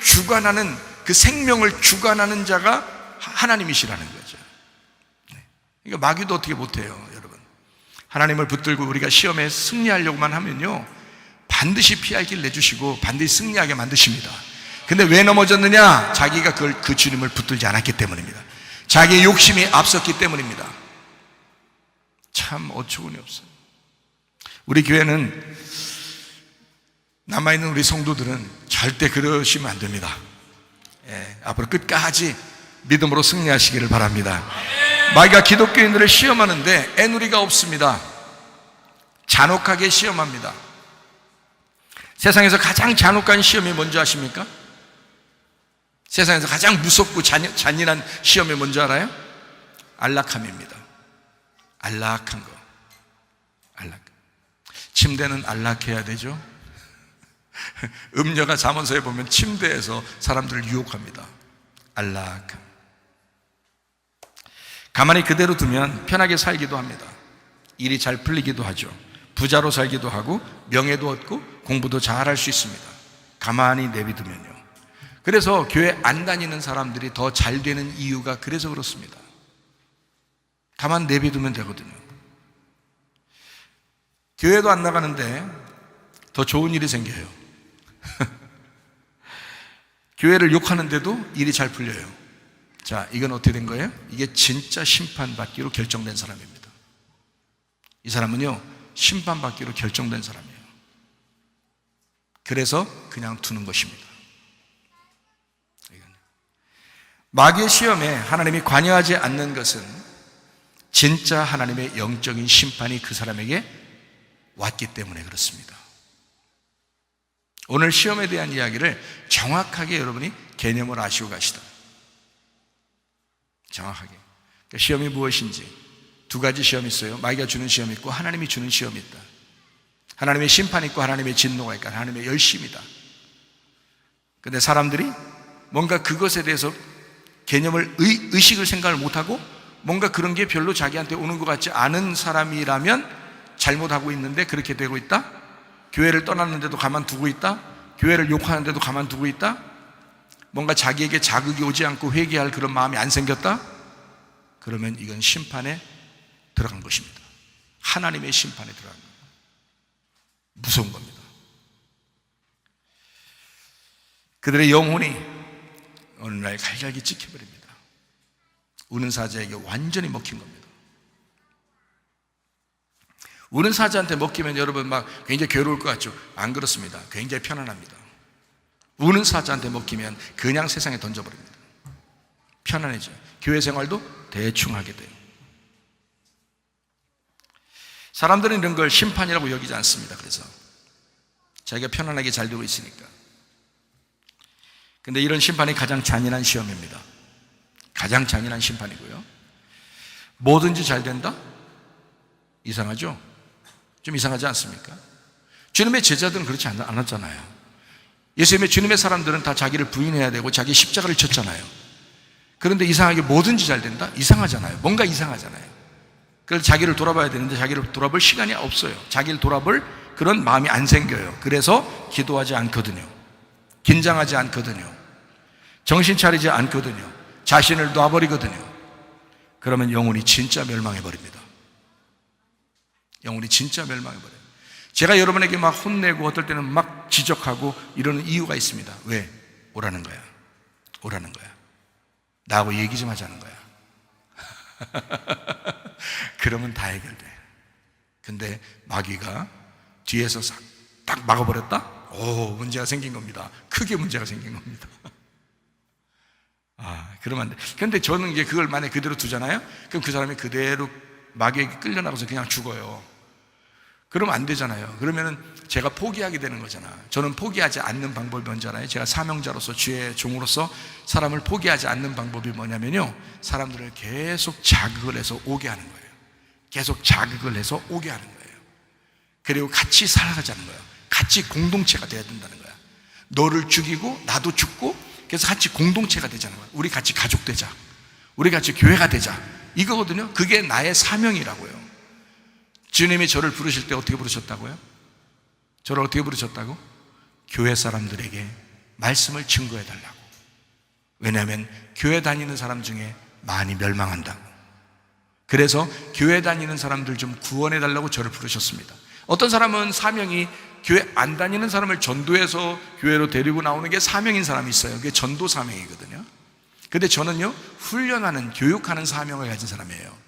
주관하는, 그 생명을 주관하는 자가 하나님이시라는 거죠. 그러니까 마귀도 어떻게 못해요, 여러분. 하나님을 붙들고 우리가 시험에 승리하려고만 하면요, 반드시 피할 길 내주시고 반드시 승리하게 만드십니다. 근데 왜 넘어졌느냐? 자기가 그 주님을 붙들지 않았기 때문입니다. 자기의 욕심이 앞섰기 때문입니다. 참 어처구니 없어요. 우리 교회는, 남아있는 우리 성도들은 절대 그러시면 안 됩니다. 앞으로 끝까지 믿음으로 승리하시기를 바랍니다. 마귀가 기독교인들을 시험하는데 애누리가 없습니다. 잔혹하게 시험합니다. 세상에서 가장 잔혹한 시험이 뭔지 아십니까? 세상에서 가장 무섭고 잔인한 시험이 뭔지 알아요? 안락함입니다. 안락한 거. 안락. 침대는 안락해야 되죠. 음녀가 잠언서에 보면 침대에서 사람들을 유혹합니다. 안락함. 가만히 그대로 두면 편하게 살기도 합니다. 일이 잘 풀리기도 하죠. 부자로 살기도 하고 명예도 얻고 공부도 잘할 수 있습니다. 가만히 내비두면요. 그래서 교회 안 다니는 사람들이 더 잘 되는 이유가 그래서 그렇습니다. 가만 내비두면 되거든요. 교회도 안 나가는데 더 좋은 일이 생겨요. 교회를 욕하는데도 일이 잘 풀려요. 자, 이건 어떻게 된 거예요? 이게 진짜 심판받기로 결정된 사람입니다. 이 사람은요, 심판받기로 결정된 사람이에요. 그래서 그냥 두는 것입니다. 마귀의 시험에 하나님이 관여하지 않는 것은 진짜 하나님의 영적인 심판이 그 사람에게 왔기 때문에 그렇습니다. 오늘 시험에 대한 이야기를 정확하게 여러분이 개념을 아시고 가시다. 정확하게. 그러니까 시험이 무엇인지, 두 가지 시험이 있어요. 마귀가 주는 시험이 있고 하나님이 주는 시험이 있다. 하나님의 심판이 있고 하나님의 진노가 있고 하나님의 열심이다. 근데 사람들이 뭔가 그것에 대해서 개념을 의식을 생각을 못하고 뭔가 그런 게 별로 자기한테 오는 것 같지 않은 사람이라면 잘못하고 있는데 그렇게 되고 있다. 교회를 떠났는데도 가만두고 있다. 교회를 욕하는데도 가만두고 있다. 뭔가 자기에게 자극이 오지 않고 회개할 그런 마음이 안 생겼다. 그러면 이건 심판에 들어간 것입니다. 하나님의 심판에 들어간 겁니다. 무서운 겁니다. 그들의 영혼이 어느 날 갈갈기 찍혀버립니다. 우는 사자에게 완전히 먹힌 겁니다. 우는 사자한테 먹히면 여러분 막 굉장히 괴로울 것 같죠? 안 그렇습니다. 굉장히 편안합니다. 우는 사자한테 먹히면 그냥 세상에 던져버립니다. 편안해져요. 교회 생활도 대충 하게 돼요. 사람들은 이런 걸 심판이라고 여기지 않습니다. 그래서 자기가 편안하게 잘 되고 있으니까. 근데 이런 심판이 가장 잔인한 시험입니다. 가장 잔인한 심판이고요. 뭐든지 잘 된다? 이상하죠? 좀 이상하지 않습니까? 주님의 제자들은 그렇지 않았잖아요. 예수님의 주님의 사람들은 다 자기를 부인해야 되고 자기 십자가를 쳤잖아요. 그런데 이상하게 뭐든지 잘 된다? 이상하잖아요. 뭔가 이상하잖아요. 그래서 자기를 돌아봐야 되는데 자기를 돌아볼 시간이 없어요. 자기를 돌아볼 그런 마음이 안 생겨요. 그래서 기도하지 않거든요. 긴장하지 않거든요. 정신 차리지 않거든요. 자신을 놔버리거든요. 그러면 영혼이 진짜 멸망해버립니다. 영혼이 진짜 멸망해버려요. 제가 여러분에게 막 혼내고 어떨 때는 막 지적하고 이러는 이유가 있습니다. 왜? 오라는 거야. 오라는 거야. 나하고 얘기 좀 하자는 거야. 그러면 다 해결돼. 근데 마귀가 뒤에서 딱 막아버렸다? 오, 문제가 생긴 겁니다. 크게 문제가 생긴 겁니다. 그러면 안 돼. 근데 저는 이제 그걸 만약에 그대로 두잖아요? 그럼 그 사람이 그대로 마귀에게 끌려나가서 그냥 죽어요. 그러면 안 되잖아요. 그러면은 제가 포기하게 되는 거잖아. 저는 포기하지 않는 방법이 뭔지 알아요? 제가 사명자로서 주의 종으로서 사람을 포기하지 않는 방법이 뭐냐면요, 사람들을 계속 자극을 해서 오게 하는 거예요. 계속 자극을 해서 오게 하는 거예요. 그리고 같이 살아가자는 거예요. 같이 공동체가 돼야 된다는 거야. 너를 죽이고 나도 죽고 그래서 같이 공동체가 되자는 거야. 우리 같이 가족 되자. 우리 같이 교회가 되자. 이거거든요. 그게 나의 사명이라고요. 주님이 저를 부르실 때 어떻게 부르셨다고요? 저를 어떻게 부르셨다고? 교회 사람들에게 말씀을 증거해 달라고. 왜냐하면 교회 다니는 사람 중에 많이 멸망한다고. 그래서 교회 다니는 사람들 좀 구원해 달라고 저를 부르셨습니다. 어떤 사람은 사명이 교회 안 다니는 사람을 전도해서 교회로 데리고 나오는 게 사명인 사람이 있어요. 그게 전도 사명이거든요. 근데 저는요, 훈련하는, 교육하는 사명을 가진 사람이에요.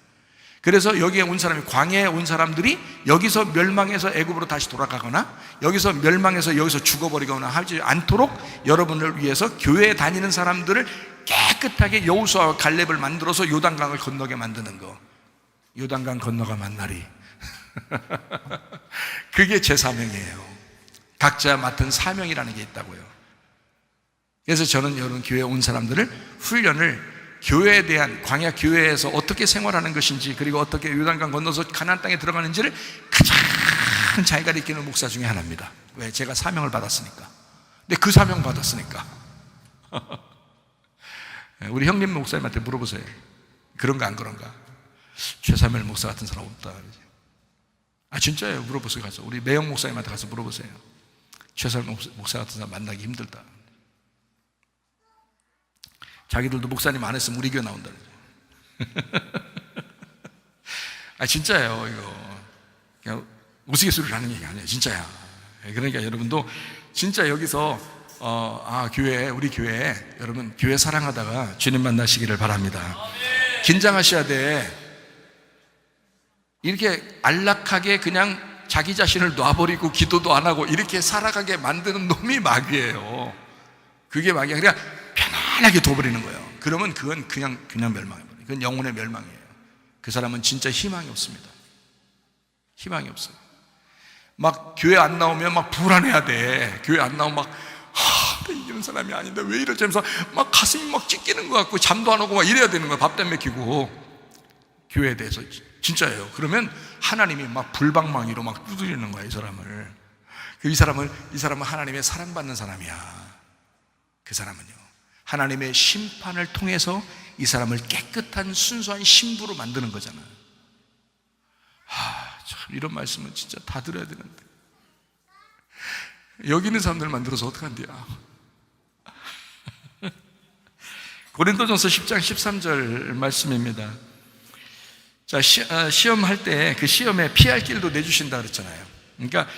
그래서 여기에 온 사람이, 광야에 온 사람들이 여기서 멸망해서 애굽으로 다시 돌아가거나 여기서 멸망해서 여기서 죽어버리거나 하지 않도록 여러분을 위해서 교회에 다니는 사람들을 깨끗하게 여호수아와 갈렙을 만들어서 요단강을 건너게 만드는 거. 요단강 건너가만 날이 그게 제 사명이에요. 각자 맡은 사명이라는 게 있다고요. 그래서 저는 여러분 교회에 온 사람들을 훈련을 교회에 대한, 광야 교회에서 어떻게 생활하는 것인지, 그리고 어떻게 요단강 건너서 가나안 땅에 들어가는지를 가장 잘 가르치는 목사 중에 하나입니다. 왜? 제가 사명을 받았으니까. 근데 그 사명 받았으니까. 우리 형님 목사님한테 물어보세요. 그런가 안 그런가? 최사멜 목사 같은 사람 없다. 진짜예요. 물어보세요. 가서 우리 매영 목사님한테 가서 물어보세요. 최사멜 목사 같은 사람 만나기 힘들다. 자기들도 목사님 안 했으면 우리 교회 나온다. 진짜예요. 이거 그냥 우스갯소리를 하는 얘기 아니에요. 진짜야. 그러니까 여러분도 진짜 여기서 교회, 우리 교회, 여러분 교회 사랑하다가 주님 만나시기를 바랍니다. 긴장하셔야 돼. 이렇게 안락하게 그냥 자기 자신을 놔버리고 기도도 안 하고 이렇게 살아가게 만드는 놈이 마귀예요. 그게 마귀야. 그냥 편안하게 둬버리는 거예요. 그러면 그건 그냥 멸망해버려요. 그건 영혼의 멸망이에요. 그 사람은 진짜 희망이 없습니다. 희망이 없어요. 막 교회 안 나오면 막 불안해야 돼. 교회 안 나오면 막 이런 사람이 아닌데 왜 이러지 하면서 막 가슴이 막 찢기는 것 같고 잠도 안 오고 막 이래야 되는 거야. 밥도 안 먹히고. 교회에 대해서 진짜예요. 그러면 하나님이 막 불방망이로 막 두드리는 거예요, 이 사람을. 이 사람은 하나님의 사랑받는 사람이야. 그 사람은요, 하나님의 심판을 통해서 이 사람을 깨끗한 순수한 신부로 만드는 거잖아요. 참 이런 말씀은 진짜 다 들어야 되는데 여기 있는 사람들만 들어서 어떡한대요. 고린도전서 10장 13절 말씀입니다. 자, 시험할 때 그 시험에 피할 길도 내주신다 그랬잖아요. 그러니까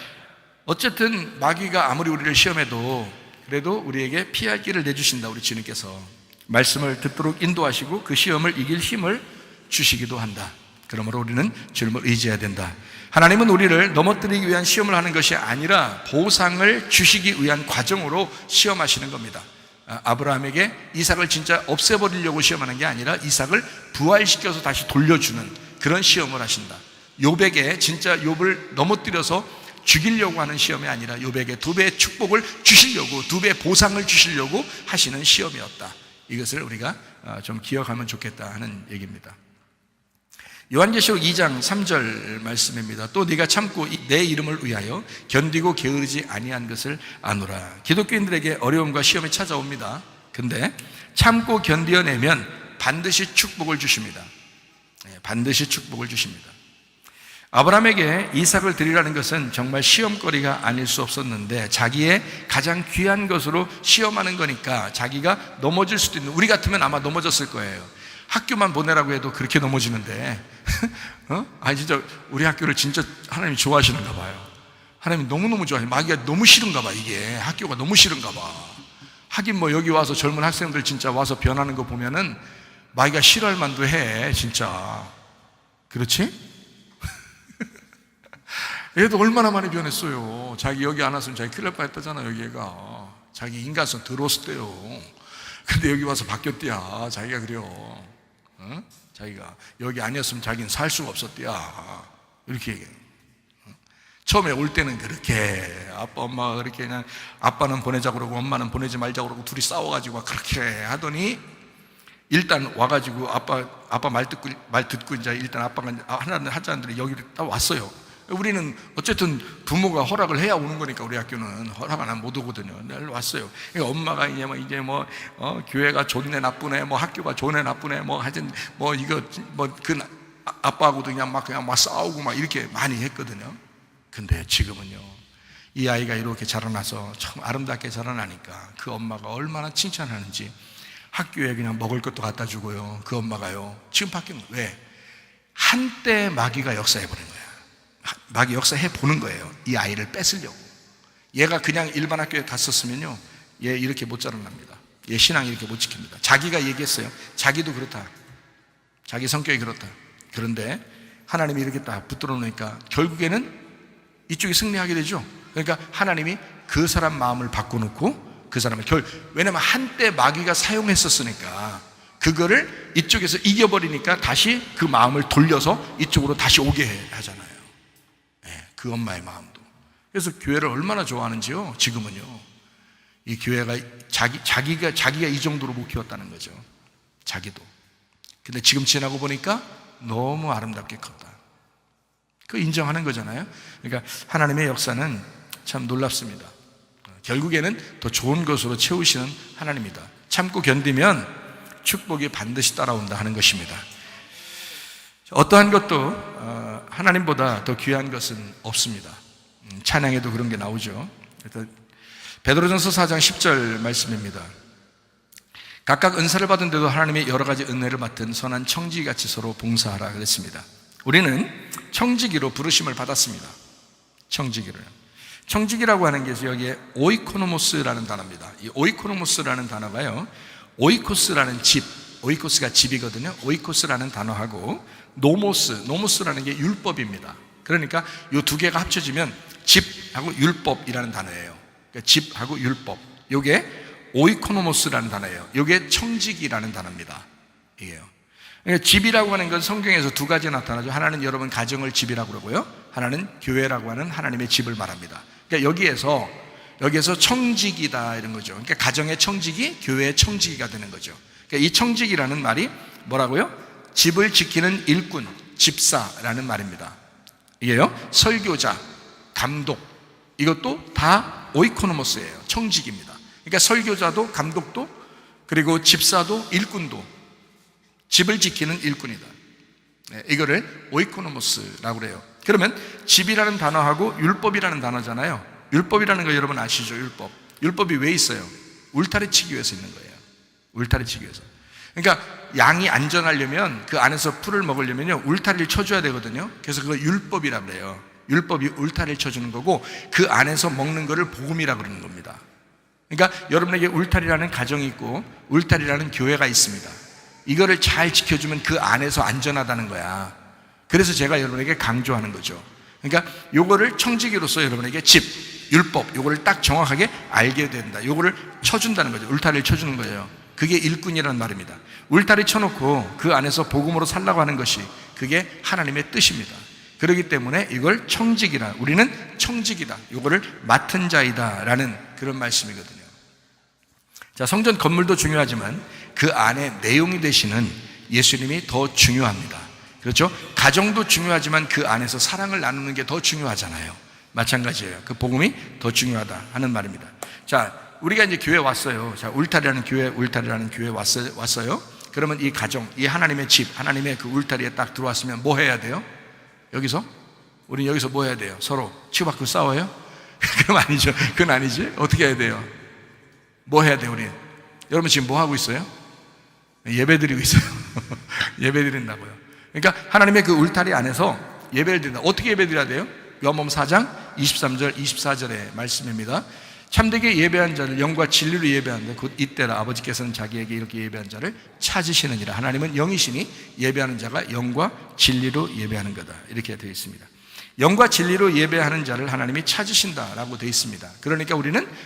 어쨌든 마귀가 아무리 우리를 시험해도 그래도 우리에게 피할 길을 내주신다. 우리 주님께서 말씀을 듣도록 인도하시고 그 시험을 이길 힘을 주시기도 한다. 그러므로 우리는 주님을 의지해야 된다. 하나님은 우리를 넘어뜨리기 위한 시험을 하는 것이 아니라 보상을 주시기 위한 과정으로 시험하시는 겁니다. 아브라함에게 이삭을 진짜 없애버리려고 시험하는 게 아니라 이삭을 부활시켜서 다시 돌려주는 그런 시험을 하신다. 욥에게 진짜 욥을 넘어뜨려서 죽이려고 하는 시험이 아니라 욥에게 2배의 축복을 주시려고, 2배의 보상을 주시려고 하시는 시험이었다. 이것을 우리가 좀 기억하면 좋겠다 하는 얘기입니다. 요한계시록 2장 3절 말씀입니다. 또 네가 참고 내 이름을 위하여 견디고 게으르지 아니한 것을 아노라. 기독교인들에게 어려움과 시험이 찾아옵니다. 근데 참고 견디어내면 반드시 축복을 주십니다. 반드시 축복을 주십니다. 아브라함에게 이삭을 드리라는 것은 정말 시험거리가 아닐 수 없었는데 자기의 가장 귀한 것으로 시험하는 거니까 자기가 넘어질 수도 있는, 우리 같으면 아마 넘어졌을 거예요. 학교만 보내라고 해도 그렇게 넘어지는데 진짜 우리 학교를 진짜 하나님이 좋아하시는가 봐요. 하나님이 너무너무 좋아해요. 마귀가 너무 싫은가 봐. 이게 학교가 너무 싫은가 봐. 하긴 뭐 여기 와서 젊은 학생들 진짜 와서 변하는 거 보면은 마귀가 싫어할 만도 해. 진짜 그렇지? 얘도 얼마나 많이 변했어요. 자기 여기 안 왔으면 자기 큰일 날 뻔했다잖아. 여기 애가 자기 인간성 들어왔을 때요. 근데 여기 와서 바뀌었대야. 자기가 그래요. 자기가 여기 아니었으면 자기는 살 수가 없었대야. 이렇게 얘기해요. 처음에 올 때는 그렇게 아빠 엄마가 그렇게 그냥 아빠는 보내자고 그러고 엄마는 보내지 말자고 그러고 둘이 싸워가지고 그렇게 하더니 일단 와가지고 아빠 말 듣고 이제 일단 아빠가 하나는 하자는데 여기를 딱 왔어요. 우리는 어쨌든 부모가 허락을 해야 오는 거니까 우리 학교는 허락 안 하면 못 오거든요. 늘 왔어요. 그러니까 엄마가 이제 교회가 좋네 나쁘네, 학교가 좋네 나쁘네, 하여튼 이거 그 아빠하고도 그냥 막 싸우고 막 이렇게 많이 했거든요. 근데 지금은요, 이 아이가 이렇게 자라나서 참 아름답게 자라나니까 그 엄마가 얼마나 칭찬하는지 학교에 그냥 먹을 것도 갖다 주고요. 그 엄마가요. 지금 바뀐 거예요. 왜? 한때 마귀가 역사해버린 거예요. 마귀 역사해 보는 거예요. 이 아이를 뺏으려고. 얘가 그냥 일반 학교에 갔었으면요, 얘 이렇게 못 자라납니다. 얘 신앙 이렇게 못 지킵니다. 자기가 얘기했어요. 자기도 그렇다. 자기 성격이 그렇다. 그런데 하나님이 이렇게 딱 붙들어 놓으니까 결국에는 이쪽이 승리하게 되죠. 그러니까 하나님이 그 사람 마음을 바꿔놓고 그 사람을 왜냐면 한때 마귀가 사용했었으니까 그거를 이쪽에서 이겨버리니까 다시 그 마음을 돌려서 이쪽으로 다시 오게 하잖아요. 그 엄마의 마음도. 그래서 교회를 얼마나 좋아하는지요. 지금은요, 이 교회가 자기가 이 정도로 못 키웠다는 거죠. 자기도. 근데 지금 지나고 보니까 너무 아름답게 컸다. 그 인정하는 거잖아요. 그러니까 하나님의 역사는 참 놀랍습니다. 결국에는 더 좋은 것으로 채우시는 하나님이다. 참고 견디면 축복이 반드시 따라온다 하는 것입니다. 어떠한 것도 하나님보다 더 귀한 것은 없습니다. 찬양에도 그런 게 나오죠. 베드로전서 4장 10절 말씀입니다. 각각 은사를 받은 데도 하나님의 여러 가지 은혜를 맡은 선한 청지기같이 서로 봉사하라 그랬습니다. 우리는 청지기로 부르심을 받았습니다. 청지기라고 하는 게 여기에 오이코노모스라는 단어입니다. 이 오이코노모스라는 단어가요, 오이코스라는 집, 오이코스가 집이거든요. 오이코스라는 단어하고 노모스라는 게 율법입니다. 그러니까 이 두 개가 합쳐지면 집하고 율법이라는 단어예요. 그러니까 집하고 율법, 이게 오이코노모스라는 단어예요. 이게 청지기라는 단어입니다. 이게요. 그러니까 집이라고 하는 건 성경에서 두 가지 나타나죠. 하나는 여러분 가정을 집이라고 그러고요, 하나는 교회라고 하는 하나님의 집을 말합니다. 그러니까 여기에서 청지기다 이런 거죠. 그러니까 가정의 청지기, 교회의 청지기가 되는 거죠. 그러니까 이 청지기라는 말이 뭐라고요? 집을 지키는 일꾼, 집사라는 말입니다. 이게요, 설교자, 감독, 이것도 다 오이코노모스예요. 청직입니다. 그러니까 설교자도 감독도 그리고 집사도 일꾼도, 집을 지키는 일꾼이다. 이거를 오이코노모스라고 그래요. 그러면 집이라는 단어하고 율법이라는 단어잖아요. 율법이라는 거 여러분 아시죠? 율법이 왜 있어요? 울타리 치기 위해서 있는 거예요. 울타리 치기 위해서. 그러니까 양이 안전하려면, 그 안에서 풀을 먹으려면요, 울타리를 쳐줘야 되거든요. 그래서 그거 율법이라고 그래요. 율법이 울타리를 쳐주는 거고, 그 안에서 먹는 거를 복음이라고 그러는 겁니다. 그러니까 여러분에게 울타리라는 가정이 있고 울타리라는 교회가 있습니다. 이거를 잘 지켜주면 그 안에서 안전하다는 거야. 그래서 제가 여러분에게 강조하는 거죠. 그러니까 요거를 청지기로서 여러분에게 집, 율법, 요거를 딱 정확하게 알게 된다. 요거를 쳐준다는 거죠. 울타리를 쳐주는 거예요. 그게 일꾼이라는 말입니다. 울타리 쳐놓고 그 안에서 복음으로 살라고 하는 것이, 그게 하나님의 뜻입니다. 그렇기 때문에 이걸 청직이라, 우리는 청직이다, 요거를 맡은 자이다 라는 그런 말씀이거든요. 자, 성전 건물도 중요하지만 그 안에 내용이 되시는 예수님이 더 중요합니다. 그렇죠? 가정도 중요하지만 그 안에서 사랑을 나누는 게 더 중요하잖아요. 마찬가지예요. 그 복음이 더 중요하다 하는 말입니다. 자, 우리가 이제 교회 왔어요. 자, 울타리라는 교회 왔어요. 그러면 이 가정, 이 하나님의 집, 하나님의 그 울타리에 딱 들어왔으면 뭐 해야 돼요? 우린 여기서 뭐 해야 돼요? 서로 치고받고 싸워요? 그럼 아니죠. 그건 아니지. 어떻게 해야 돼요? 뭐 해야 돼요, 우린? 여러분 지금 뭐 하고 있어요? 예배 드리고 있어요. 예배 드린다고요. 그러니까 하나님의 그 울타리 안에서 예배를 드린다. 어떻게 예배 드려야 돼요? 요한복음 4장 23절 24절의 말씀입니다. 참되게 예배한 자를 영과 진리로 예배하는데 곧 이때라 아버지께서는 자기에게 이렇게 예배한 자를 찾으시느니라. 하나님은 영이시니 예배하는 자가 영과 진리로 예배하는 거다. 이렇게 되어 있습니다. 영과 진리로 예배하는 자를 하나님이 찾으신다라고 되어 있습니다. 그러니까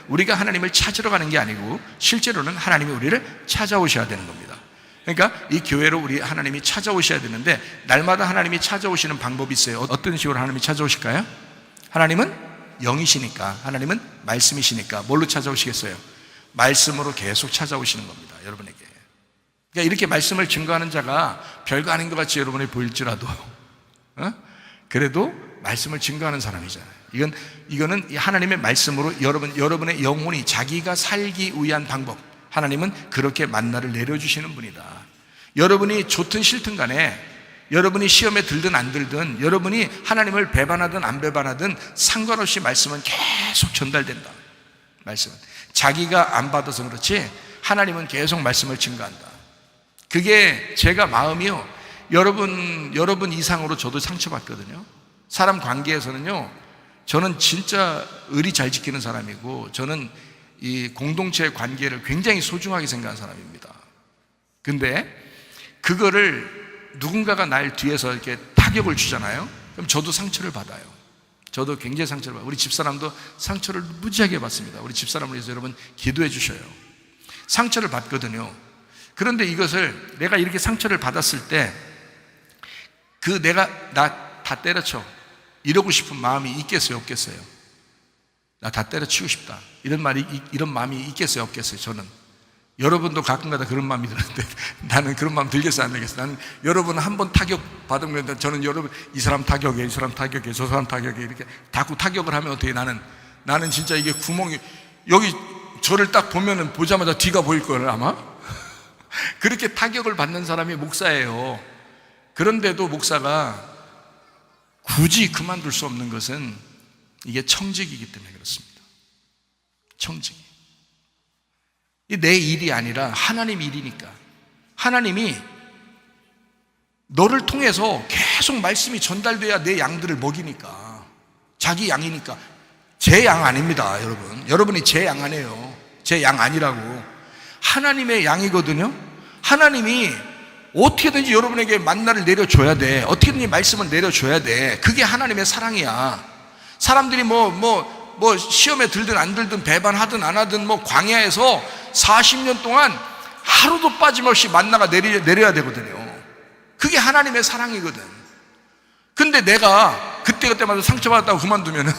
우리가 하나님을 찾으러 가는 게 아니고 실제로는 하나님이 우리를 찾아오셔야 되는 겁니다. 그러니까 이 교회로 우리 하나님이 찾아오셔야 되는데, 날마다 하나님이 찾아오시는 방법이 있어요. 어떤 식으로 하나님이 찾아오실까요? 하나님은 영이시니까, 하나님은 말씀이시니까 뭘로 찾아오시겠어요? 말씀으로 계속 찾아오시는 겁니다, 여러분에게. 그러니까 이렇게 말씀을 증거하는 자가 별거 아닌 것 같이 여러분이 보일지라도 그래도 말씀을 증거하는 사람이잖아요. 이거는 하나님의 말씀으로 여러분의 영혼이 자기가 살기 위한 방법, 하나님은 그렇게 만나를 내려주시는 분이다. 여러분이 좋든 싫든 간에, 여러분이 시험에 들든 안 들든, 여러분이 하나님을 배반하든 안 배반하든 상관없이 말씀은 계속 전달된다. 말씀은 자기가 안 받아서 그렇지 하나님은 계속 말씀을 증거한다. 그게 제가 마음이요, 여러분 이상으로 저도 상처받거든요. 사람 관계에서는요, 저는 진짜 의리 잘 지키는 사람이고, 저는 이 공동체의 관계를 굉장히 소중하게 생각하는 사람입니다. 근데 그거를 누군가가 날 뒤에서 이렇게 타격을 주잖아요. 그럼 저도 상처를 받아요. 저도 굉장히 상처를 받아요. 우리 집사람도 상처를 무지하게 받습니다. 우리 집사람을 위해서 여러분 기도해 주셔요. 상처를 받거든요. 그런데 이것을 내가 이렇게 상처를 받았을 때 나 다 때려쳐 이러고 싶은 마음이 있겠어요, 없겠어요? 나 다 때려치고 싶다, 이런 마음이 있겠어요, 없겠어요? 저는 여러분도 가끔가다 그런 마음이 드는데 나는 그런 마음 들겠어요, 안 들겠어요? 나는 여러분 한 번 타격 받으면 저는 여러분 이 사람 타격해, 이 사람 타격해, 저 사람 타격해, 이렇게 자꾸 타격을 하면 어떻게, 나는 진짜 이게 구멍이, 여기 저를 딱 보면은 보자마자 뒤가 보일 거예요, 아마. 그렇게 타격을 받는 사람이 목사예요. 그런데도 목사가 굳이 그만둘 수 없는 것은 이게 청직이기 때문에 그렇습니다. 청직. 내 일이 아니라 하나님 일이니까. 하나님이 너를 통해서 계속 말씀이 전달돼야 내 양들을 먹이니까. 자기 양이니까. 제 양 아닙니다, 여러분. 여러분이 제 양 아니에요. 제 양 아니라고. 하나님의 양이거든요. 하나님이 어떻게든지 여러분에게 만나를 내려줘야 돼. 어떻게든지 말씀을 내려줘야 돼. 그게 하나님의 사랑이야. 사람들이 뭐 시험에 들든 안 들든 배반하든 안 하든 광야에서 40년 동안 하루도 빠짐없이 만나가 내려야 되거든요. 그게 하나님의 사랑이거든. 근데 내가 그때마다 상처받았다고 그만두면은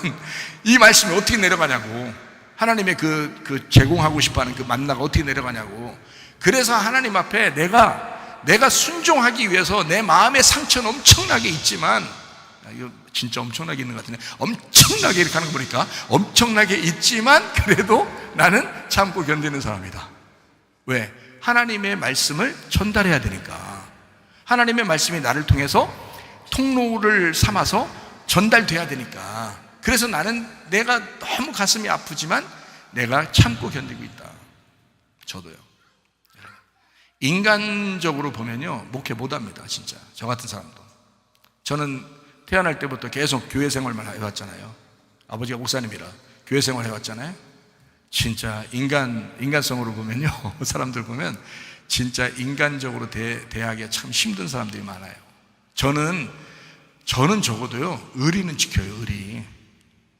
이 말씀이 어떻게 내려가냐고. 하나님의 그 제공하고 싶어하는 그 만나가 어떻게 내려가냐고. 그래서 하나님 앞에 내가 내가 순종하기 위해서 내 마음의 상처는 엄청나게 있지만, 이거 진짜 엄청나게 있는 것 같은데, 엄청나게 이렇게 하는 거 보니까 엄청나게 있지만 그래도 나는 참고 견디는 사람이다. 왜? 하나님의 말씀을 전달해야 되니까. 하나님의 말씀이 나를 통해서 통로를 삼아서 전달돼야 되니까. 그래서 나는 내가 너무 가슴이 아프지만 내가 참고 견디고 있다. 저도요. 인간적으로 보면요, 목회 못합니다. 진짜 저 같은 사람도. 저는 태어날 때부터 계속 교회 생활만 해왔잖아요. 아버지가 목사님이라 교회 생활 해왔잖아요. 진짜 인간성으로 보면요, 사람들 보면 진짜 인간적으로 대하기가 참 힘든 사람들이 많아요. 저는 적어도요, 의리는 지켜요.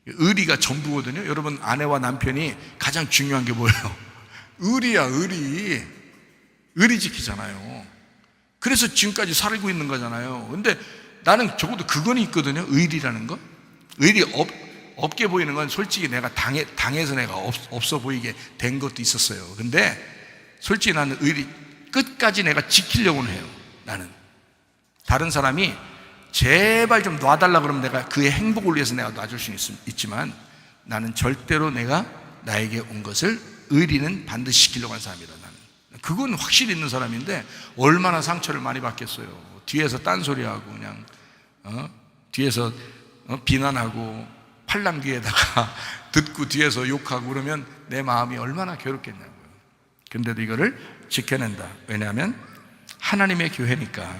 의리가 전부거든요. 여러분, 아내와 남편이 가장 중요한 게 뭐예요? 의리야. 의리 지키잖아요. 그래서 지금까지 살고 있는 거잖아요. 근데 나는 적어도 그건 있거든요. 의리라는 거. 의리 없게 보이는 건 솔직히 내가 당해서 내가 없어 보이게 된 것도 있었어요. 근데 솔직히 나는 의리 끝까지 내가 지키려고는 해요. 나는. 다른 사람이 제발 좀 놔달라 그러면 내가 그의 행복을 위해서 내가 놔줄 수는 있지만, 나는 절대로 내가 나에게 온 것을 의리는 반드시 지키려고 하는 사람이다. 나는. 그건 확실히 있는 사람인데 얼마나 상처를 많이 받겠어요. 뒤에서 딴소리하고 그냥 뒤에서 비난하고 팔랑 귀에다가 듣고 뒤에서 욕하고 그러면 내 마음이 얼마나 괴롭겠냐고요. 근데도 이거를 지켜낸다. 왜냐하면 하나님의 교회니까.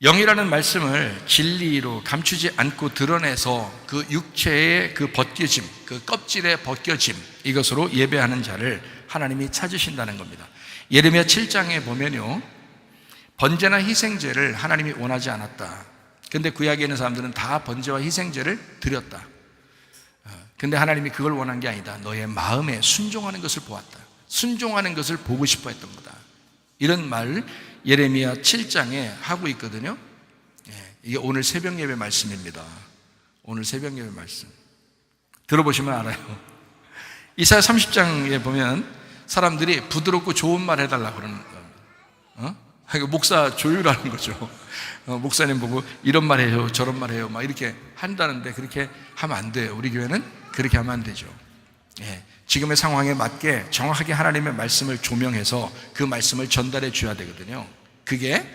영이라는 말씀을 진리로 감추지 않고 드러내서 그 육체의 그 벗겨짐, 그 껍질의 벗겨짐, 이것으로 예배하는 자를 하나님이 찾으신다는 겁니다. 예레미야 7장에 보면요, 번제나 희생제를 하나님이 원하지 않았다. 근데 구약에 있는 사람들은 다 번제와 희생제를 드렸다. 근데 하나님이 그걸 원한 게 아니다. 너의 마음에 순종하는 것을 보았다. 순종하는 것을 보고 싶어 했던 거다. 이런 말을 예레미야 7장에 하고 있거든요. 이게 오늘 새벽 예배 말씀입니다. 오늘 새벽 예배 말씀 들어보시면 알아요. 이사야 30장에 보면 사람들이 부드럽고 좋은 말 해달라고 그러는 거예요. 목사 조율하는 거죠. 목사님 보고 이런 말 해요, 저런 말 해요, 막 이렇게 한다는데 그렇게 하면 안 돼요. 우리 교회는 그렇게 하면 안 되죠. 지금의 상황에 맞게 정확하게 하나님의 말씀을 조명해서 그 말씀을 전달해 줘야 되거든요. 그게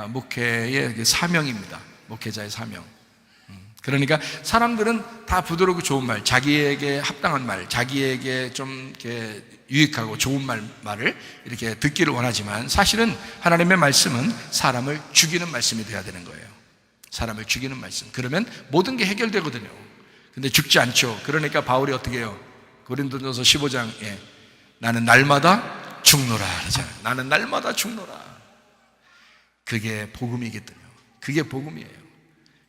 목회의 사명입니다. 목회자의 사명. 그러니까 사람들은 다 부드럽고 좋은 말, 자기에게 합당한 말, 자기에게 좀 이렇게 유익하고 좋은 말을 이렇게 듣기를 원하지만, 사실은 하나님의 말씀은 사람을 죽이는 말씀이 돼야 되는 거예요. 사람을 죽이는 말씀. 그러면 모든 게 해결되거든요. 근데 죽지 않죠. 그러니까 바울이 어떻게 해요? 고린도전서 15장에 나는 날마다 죽노라 그러잖아요. 나는 날마다 죽노라. 그게 복음이거든요. 그게 복음이에요.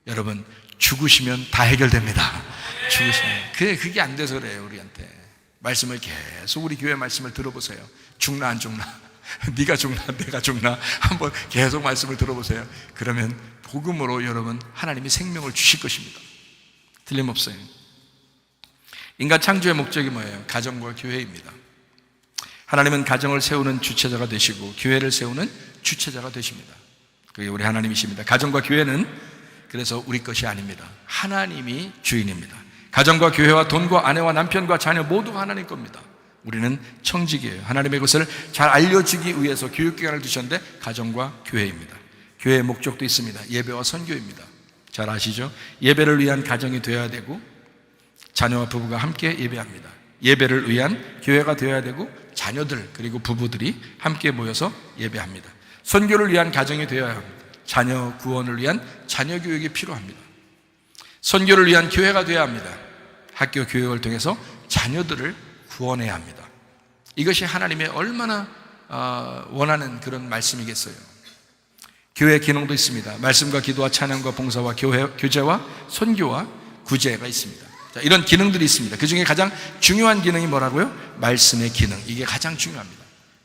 여러분, 죽으시면 다 해결됩니다. 죽으시면. 그게 안 돼서 그래요. 우리한테 말씀을 계속, 우리 교회 말씀을 들어보세요. 죽나 안 죽나, 네가 죽나 내가 죽나, 한번 계속 말씀을 들어보세요. 그러면 복음으로 여러분 하나님이 생명을 주실 것입니다. 틀림없어요. 인간 창조의 목적이 뭐예요? 가정과 교회입니다. 하나님은 가정을 세우는 주체자가 되시고 교회를 세우는 주체자가 되십니다. 그게 우리 하나님이십니다. 가정과 교회는 그래서 우리 것이 아닙니다. 하나님이 주인입니다. 가정과 교회와 돈과 아내와 남편과 자녀 모두가 하나님 겁니다. 우리는 청직이에요. 하나님의 것을 잘 알려주기 위해서 교육기관을 두셨는데 가정과 교회입니다. 교회의 목적도 있습니다. 예배와 선교입니다. 잘 아시죠? 예배를 위한 가정이 되어야 되고 자녀와 부부가 함께 예배합니다. 예배를 위한 교회가 되어야 되고 자녀들 그리고 부부들이 함께 모여서 예배합니다. 선교를 위한 가정이 되어야 합니다. 자녀 구원을 위한 자녀 교육이 필요합니다. 선교를 위한 교회가 되어야 합니다. 학교 교육을 통해서 자녀들을 구원해야 합니다. 이것이 하나님의 얼마나 원하는 그런 말씀이겠어요. 교회 기능도 있습니다. 말씀과 기도와 찬양과 봉사와 교제와 선교와 구제가 있습니다. 자, 이런 기능들이 있습니다. 그 중에 가장 중요한 기능이 뭐라고요? 말씀의 기능. 이게 가장 중요합니다.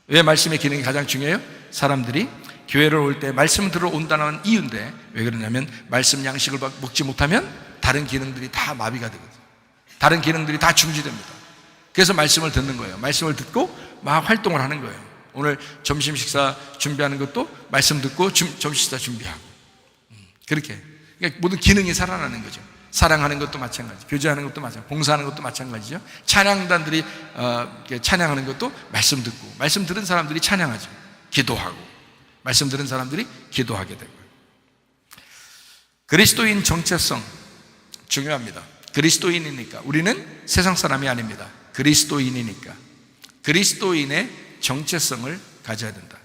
왜 말씀의 기능이 가장 중요해요? 사람들이 교회를 올 때 말씀을 들어온다는 이유인데, 왜 그러냐면 말씀 양식을 먹지 못하면 다른 기능들이 다 마비가 되거든요. 다른 기능들이 다 중지됩니다. 그래서 말씀을 듣는 거예요. 말씀을 듣고 막 활동을 하는 거예요. 오늘 점심 식사 준비하는 것도 말씀 듣고 점심 식사 준비하고, 그렇게 그러니까 모든 기능이 살아나는 거죠. 사랑하는 것도 마찬가지, 교제하는 것도 마찬가지, 봉사하는 것도 마찬가지죠. 찬양단들이 찬양하는 것도 말씀 듣고, 말씀 들은 사람들이 찬양하죠. 기도하고, 말씀 들은 사람들이 기도하게 되고요. 그리스도인 정체성 중요합니다. 그리스도인이니까, 우리는 세상 사람이 아닙니다. 그리스도인이니까 그리스도인의 정체성을 가져야 된다.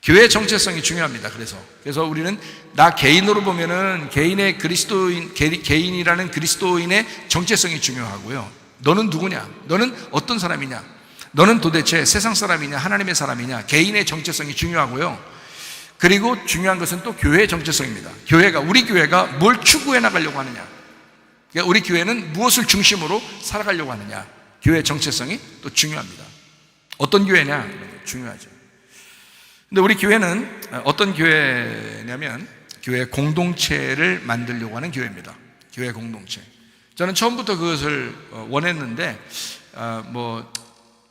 교회의 정체성이 중요합니다. 그래서 우리는 나 개인으로 보면은 개인의 개인이라는 그리스도인의 정체성이 중요하고요. 너는 누구냐? 너는 어떤 사람이냐? 너는 도대체 세상 사람이냐? 하나님의 사람이냐? 개인의 정체성이 중요하고요. 그리고 중요한 것은 또 교회의 정체성입니다. 우리 교회가 뭘 추구해 나가려고 하느냐? 그러니까 우리 교회는 무엇을 중심으로 살아가려고 하느냐? 교회의 정체성이 또 중요합니다. 어떤 교회냐? 중요하죠. 근데 우리 교회는 어떤 교회냐면 교회 공동체를 만들려고 하는 교회입니다. 교회 공동체. 저는 처음부터 그것을 원했는데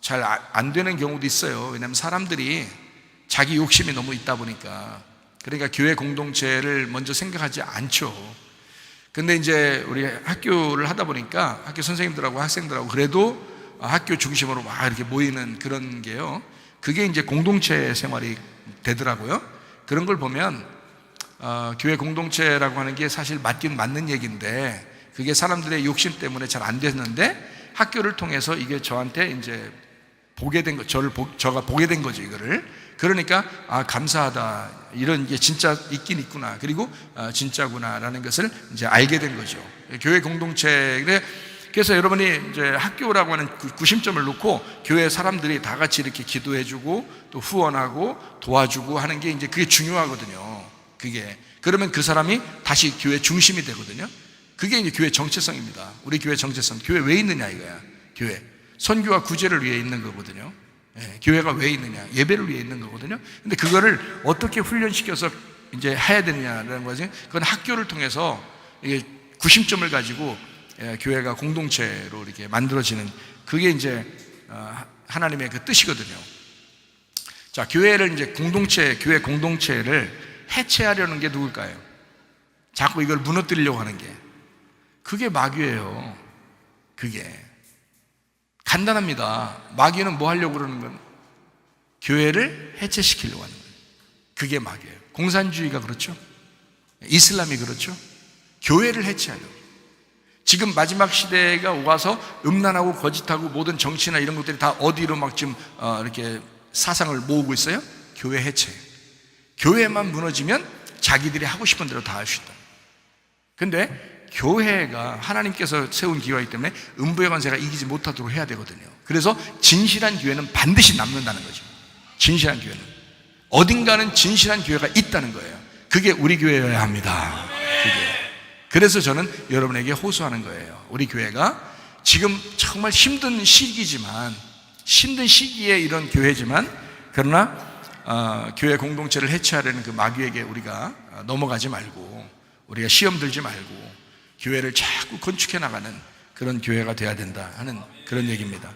잘 안 되는 경우도 있어요. 왜냐하면 사람들이 자기 욕심이 너무 있다 보니까, 그러니까 교회 공동체를 먼저 생각하지 않죠. 근데 이제 우리 학교를 하다 보니까 학교 선생님들하고 학생들하고 그래도 학교 중심으로 막 이렇게 모이는 그런 게요, 그게 이제 공동체 생활이 되더라고요. 그런 걸 보면 교회 공동체라고 하는 게 사실 맞긴 맞는 얘기인데, 그게 사람들의 욕심 때문에 잘 안 됐는데 학교를 통해서 이게 저한테 이제 보게 된 거, 저가 보게 된 거죠, 이거를. 그러니까 감사하다, 이런 게 진짜 있긴 있구나, 그리고 진짜구나라는 것을 이제 알게 된 거죠. 교회 공동체. 그래서 여러분이 이제 학교라고 하는 구심점을 놓고 교회 사람들이 다 같이 이렇게 기도해주고 또 후원하고 도와주고 하는 게 이제 그게 중요하거든요. 그러면 그 사람이 다시 교회 중심이 되거든요. 그게 이제 교회 정체성입니다. 우리 교회 정체성. 교회 왜 있느냐 이거야. 교회 선교와 구제를 위해 있는 거거든요. 교회가 왜 있느냐? 예배를 위해 있는 거거든요. 근데 그거를 어떻게 훈련시켜서 이제 해야 되느냐라는 거지. 그건 학교를 통해서 이게 구심점을 가지고 교회가 공동체로 이렇게 만들어지는, 그게 이제 하나님의 그 뜻이거든요. 자, 교회를 이제 교회 공동체를 해체하려는 게 누굴까요? 자꾸 이걸 무너뜨리려고 하는 게, 그게 마귀예요. 그게 간단합니다. 마귀는 뭐 하려고 그러는 건 교회를 해체시키려고 하는 거예요. 그게 마귀예요. 공산주의가 그렇죠. 이슬람이 그렇죠. 교회를 해체하려고. 지금 마지막 시대가 와서 음란하고 거짓하고 모든 정치나 이런 것들이 다 어디로 막 지금 이렇게 사상을 모으고 있어요? 교회 해체. 교회만 무너지면 자기들이 하고 싶은 대로 다 할 수 있다. 근데 교회가 하나님께서 세운 기회이기 때문에 음부의 권세가 이기지 못하도록 해야 되거든요. 그래서 진실한 교회는 반드시 남는다는 거죠. 진실한 교회는 어딘가는 진실한 교회가 있다는 거예요. 그게 우리 교회여야 합니다. 그래서 저는 여러분에게 호소하는 거예요. 우리 교회가 지금 정말 힘든 시기지만, 힘든 시기에 이런 교회지만, 그러나 교회 공동체를 해체하려는 그 마귀에게 우리가 넘어가지 말고, 우리가 시험 들지 말고 교회를 자꾸 건축해 나가는 그런 교회가 돼야 된다 하는 그런 얘기입니다.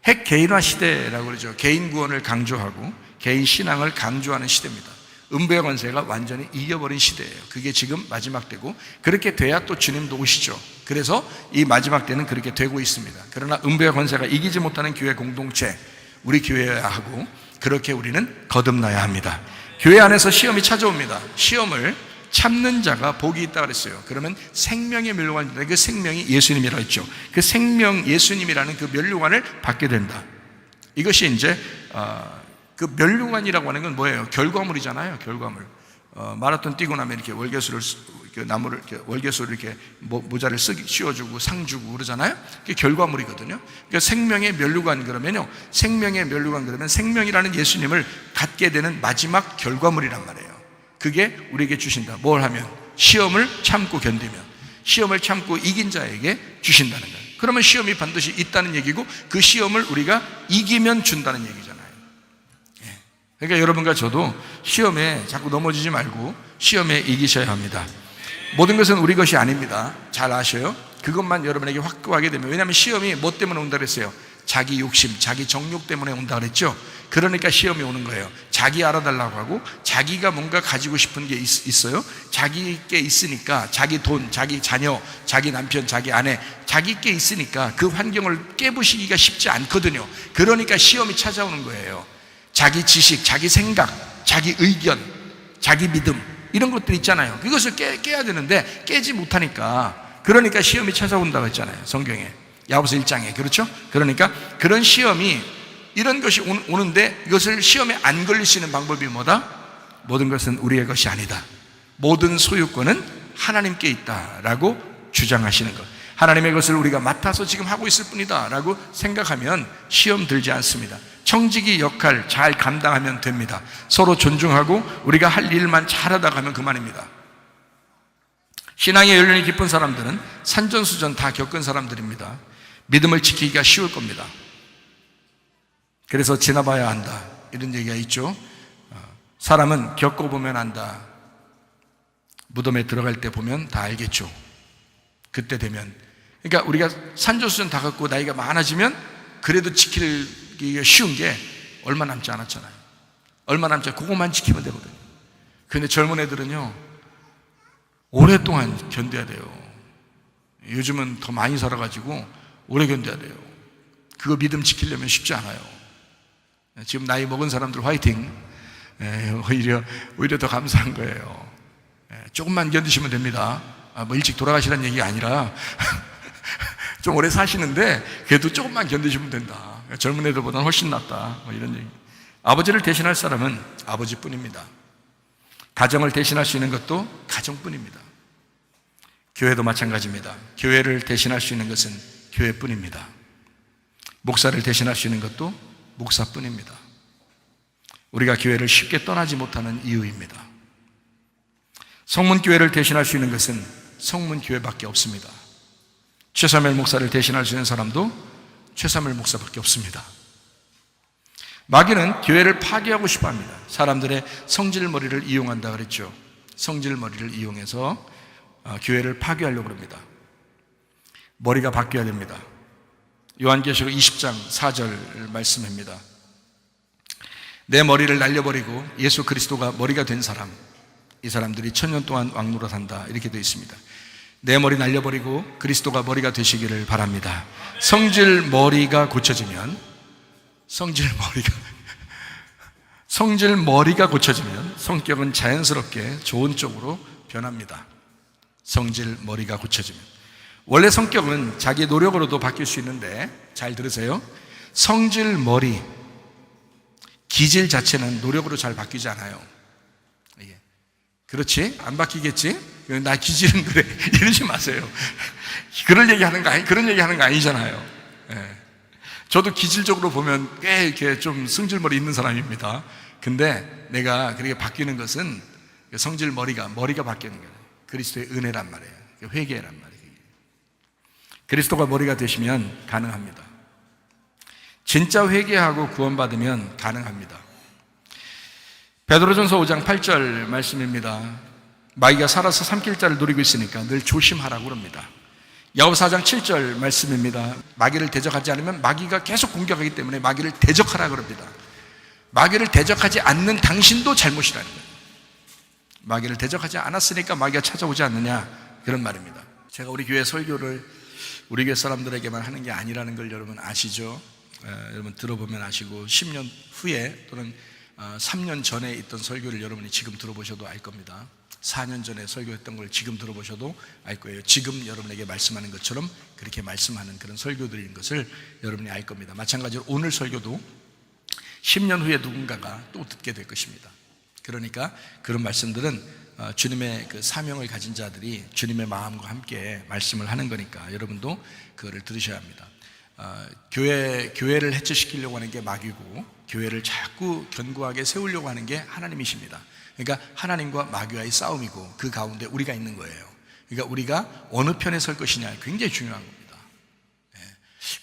핵개인화 시대라고 그러죠. 개인 구원을 강조하고 개인 신앙을 강조하는 시대입니다. 음부의 권세가 완전히 이겨버린 시대예요. 그게 지금 마지막 때고, 그렇게 돼야 또 주님도 오시죠. 그래서 이 마지막 때는 그렇게 되고 있습니다. 그러나 음부의 권세가 이기지 못하는 교회 공동체, 우리 교회여야 하고, 그렇게 우리는 거듭나야 합니다. 교회 안에서 시험이 찾아옵니다. 시험을 참는 자가 복이 있다 그랬어요. 그러면 생명의 면류관, 그 생명이 예수님이라고 했죠. 그 생명 예수님이라는 그 면류관을 받게 된다. 이것이 이제 그 면류관이라고 하는 건 뭐예요? 결과물이잖아요. 결과물. 마라톤 뛰고 나면 이렇게 월계수를, 나무를 이렇게 월계수를 이렇게 모자를 씌워주고 상 주고 그러잖아요. 그게 결과물이거든요. 그러니까 생명의 면류관 그러면요, 생명의 면류관 그러면 생명이라는 예수님을 갖게 되는 마지막 결과물이란 말이에요. 그게 우리에게 주신다. 뭘 하면? 시험을 참고 견디면, 시험을 참고 이긴 자에게 주신다는 거예요. 그러면 시험이 반드시 있다는 얘기고, 그 시험을 우리가 이기면 준다는 얘기잖아요. 그러니까 여러분과 저도 시험에 자꾸 넘어지지 말고 시험에 이기셔야 합니다. 모든 것은 우리 것이 아닙니다. 잘 아셔요. 그것만 여러분에게 확고하게 되면, 왜냐하면 시험이 뭐 때문에 온다 그랬어요? 자기 욕심, 자기 정욕 때문에 온다 그랬죠. 그러니까 시험이 오는 거예요. 자기 알아달라고 하고, 자기가 뭔가 가지고 싶은 게 있어요. 자기께 있으니까, 자기 돈, 자기 자녀, 자기 남편, 자기 아내, 자기께 있으니까 그 환경을 깨부시기가 쉽지 않거든요. 그러니까 시험이 찾아오는 거예요. 자기 지식, 자기 생각, 자기 의견, 자기 믿음, 이런 것들 있잖아요. 이것을 깨야 되는데 깨지 못하니까, 그러니까 시험이 찾아온다고 했잖아요, 성경에. 야고보서 1장에. 그렇죠? 그러니까 그런 시험이, 이런 것이 오는데 이것을 시험에 안 걸릴 수 있는 방법이 뭐다? 모든 것은 우리의 것이 아니다. 모든 소유권은 하나님께 있다라고 주장하시는 것. 하나님의 것을 우리가 맡아서 지금 하고 있을 뿐이다 라고 생각하면 시험 들지 않습니다. 청지기 역할 잘 감당하면 됩니다. 서로 존중하고 우리가 할 일만 잘하다 가면 그만입니다. 신앙의 연륜이 깊은 사람들은 산전수전 다 겪은 사람들입니다. 믿음을 지키기가 쉬울 겁니다. 그래서 지나봐야 한다, 이런 얘기가 있죠. 사람은 겪어보면 안다. 무덤에 들어갈 때 보면 다 알겠죠. 그때 되면. 그러니까 우리가 산전수전 다 겪고 나이가 많아지면 그래도 지키기가 쉬운 게 얼마 남지 않았잖아요. 얼마 남지 않고 그것만 지키면 되거든요. 그런데 젊은 애들은요, 오랫동안 견뎌야 돼요. 요즘은 더 많이 살아가지고 오래 견뎌야 돼요. 그거 믿음 지키려면 쉽지 않아요. 지금 나이 먹은 사람들 화이팅. 오히려 더 감사한 거예요. 조금만 견디시면 됩니다. 뭐 일찍 돌아가시라는 얘기가 아니라 좀 오래 사시는데 그래도 조금만 견디시면 된다. 젊은 애들보다는 훨씬 낫다, 뭐 이런 얘기. 아버지를 대신할 사람은 아버지뿐입니다. 가정을 대신할 수 있는 것도 가정뿐입니다. 교회도 마찬가지입니다. 교회를 대신할 수 있는 것은 교회뿐입니다. 목사를 대신할 수 있는 것도 목사뿐입니다. 우리가 교회를 쉽게 떠나지 못하는 이유입니다. 성문교회를 대신할 수 있는 것은 성문교회밖에 없습니다. 최사멜 목사를 대신할 수 있는 사람도 최사멜 목사밖에 없습니다. 마귀는 교회를 파괴하고 싶어 합니다. 사람들의 성질머리를 이용한다 그랬죠. 성질머리를 이용해서 교회를 파괴하려고 합니다. 머리가 바뀌어야 됩니다. 요한계시록 20장 4절 말씀입니다. 내 머리를 날려버리고 예수 그리스도가 머리가 된 사람, 이 사람들이 1000년 동안 왕노릇한다, 이렇게 되어 있습니다. 내 머리 날려버리고 그리스도가 머리가 되시기를 바랍니다. 성질머리가 고쳐지면, 성질머리가 고쳐지면 성격은 자연스럽게 좋은 쪽으로 변합니다. 성질머리가 고쳐지면. 원래 성격은 자기 노력으로도 바뀔 수 있는데, 잘 들으세요. 성질머리, 기질 자체는 노력으로 잘 바뀌지 않아요. 그렇지? 안 바뀌겠지? 나 기질은 그래. 이러지 마세요. 그런 얘기 하는 거 아니잖아요. 저도 기질적으로 보면 꽤 이렇게 좀 성질머리 있는 사람입니다. 근데 내가 그렇게 바뀌는 것은 성질머리가 바뀌는 거예요. 그리스도의 은혜란 말이에요. 회개란 말이에요. 그리스도가 머리가 되시면 가능합니다. 진짜 회개하고 구원받으면 가능합니다. 베드로전서 5장 8절 말씀입니다. 마귀가 살아서 삼킬 자를 노리고 있으니까 늘 조심하라고 그럽니다. 야고보서 4장 7절 말씀입니다. 마귀를 대적하지 않으면 마귀가 계속 공격하기 때문에 마귀를 대적하라 그럽니다. 마귀를 대적하지 않는 당신도 잘못이라는 거예요. 마귀를 대적하지 않았으니까 마귀가 찾아오지 않느냐, 그런 말입니다. 제가 우리 교회 설교를 우리 교회 사람들에게만 하는 게 아니라는 걸 여러분 아시죠? 여러분 들어보면 아시고, 10년 후에 또는 3년 전에 있던 설교를 여러분이 지금 들어보셔도 알 겁니다. 4년 전에 설교했던 걸 지금 들어보셔도 알 거예요. 지금 여러분에게 말씀하는 것처럼 그렇게 말씀하는 그런 설교들인 것을 여러분이 알 겁니다. 마찬가지로 오늘 설교도 10년 후에 누군가가 또 듣게 될 것입니다. 그러니까 그런 말씀들은 주님의 그 사명을 가진 자들이 주님의 마음과 함께 말씀을 하는 거니까 여러분도 그거를 들으셔야 합니다. 교회를 해체시키려고 하는 게 마귀고, 교회를 자꾸 견고하게 세우려고 하는 게 하나님이십니다. 그러니까 하나님과 마귀와의 싸움이고, 그 가운데 우리가 있는 거예요. 그러니까 우리가 어느 편에 설 것이냐 굉장히 중요한 겁니다.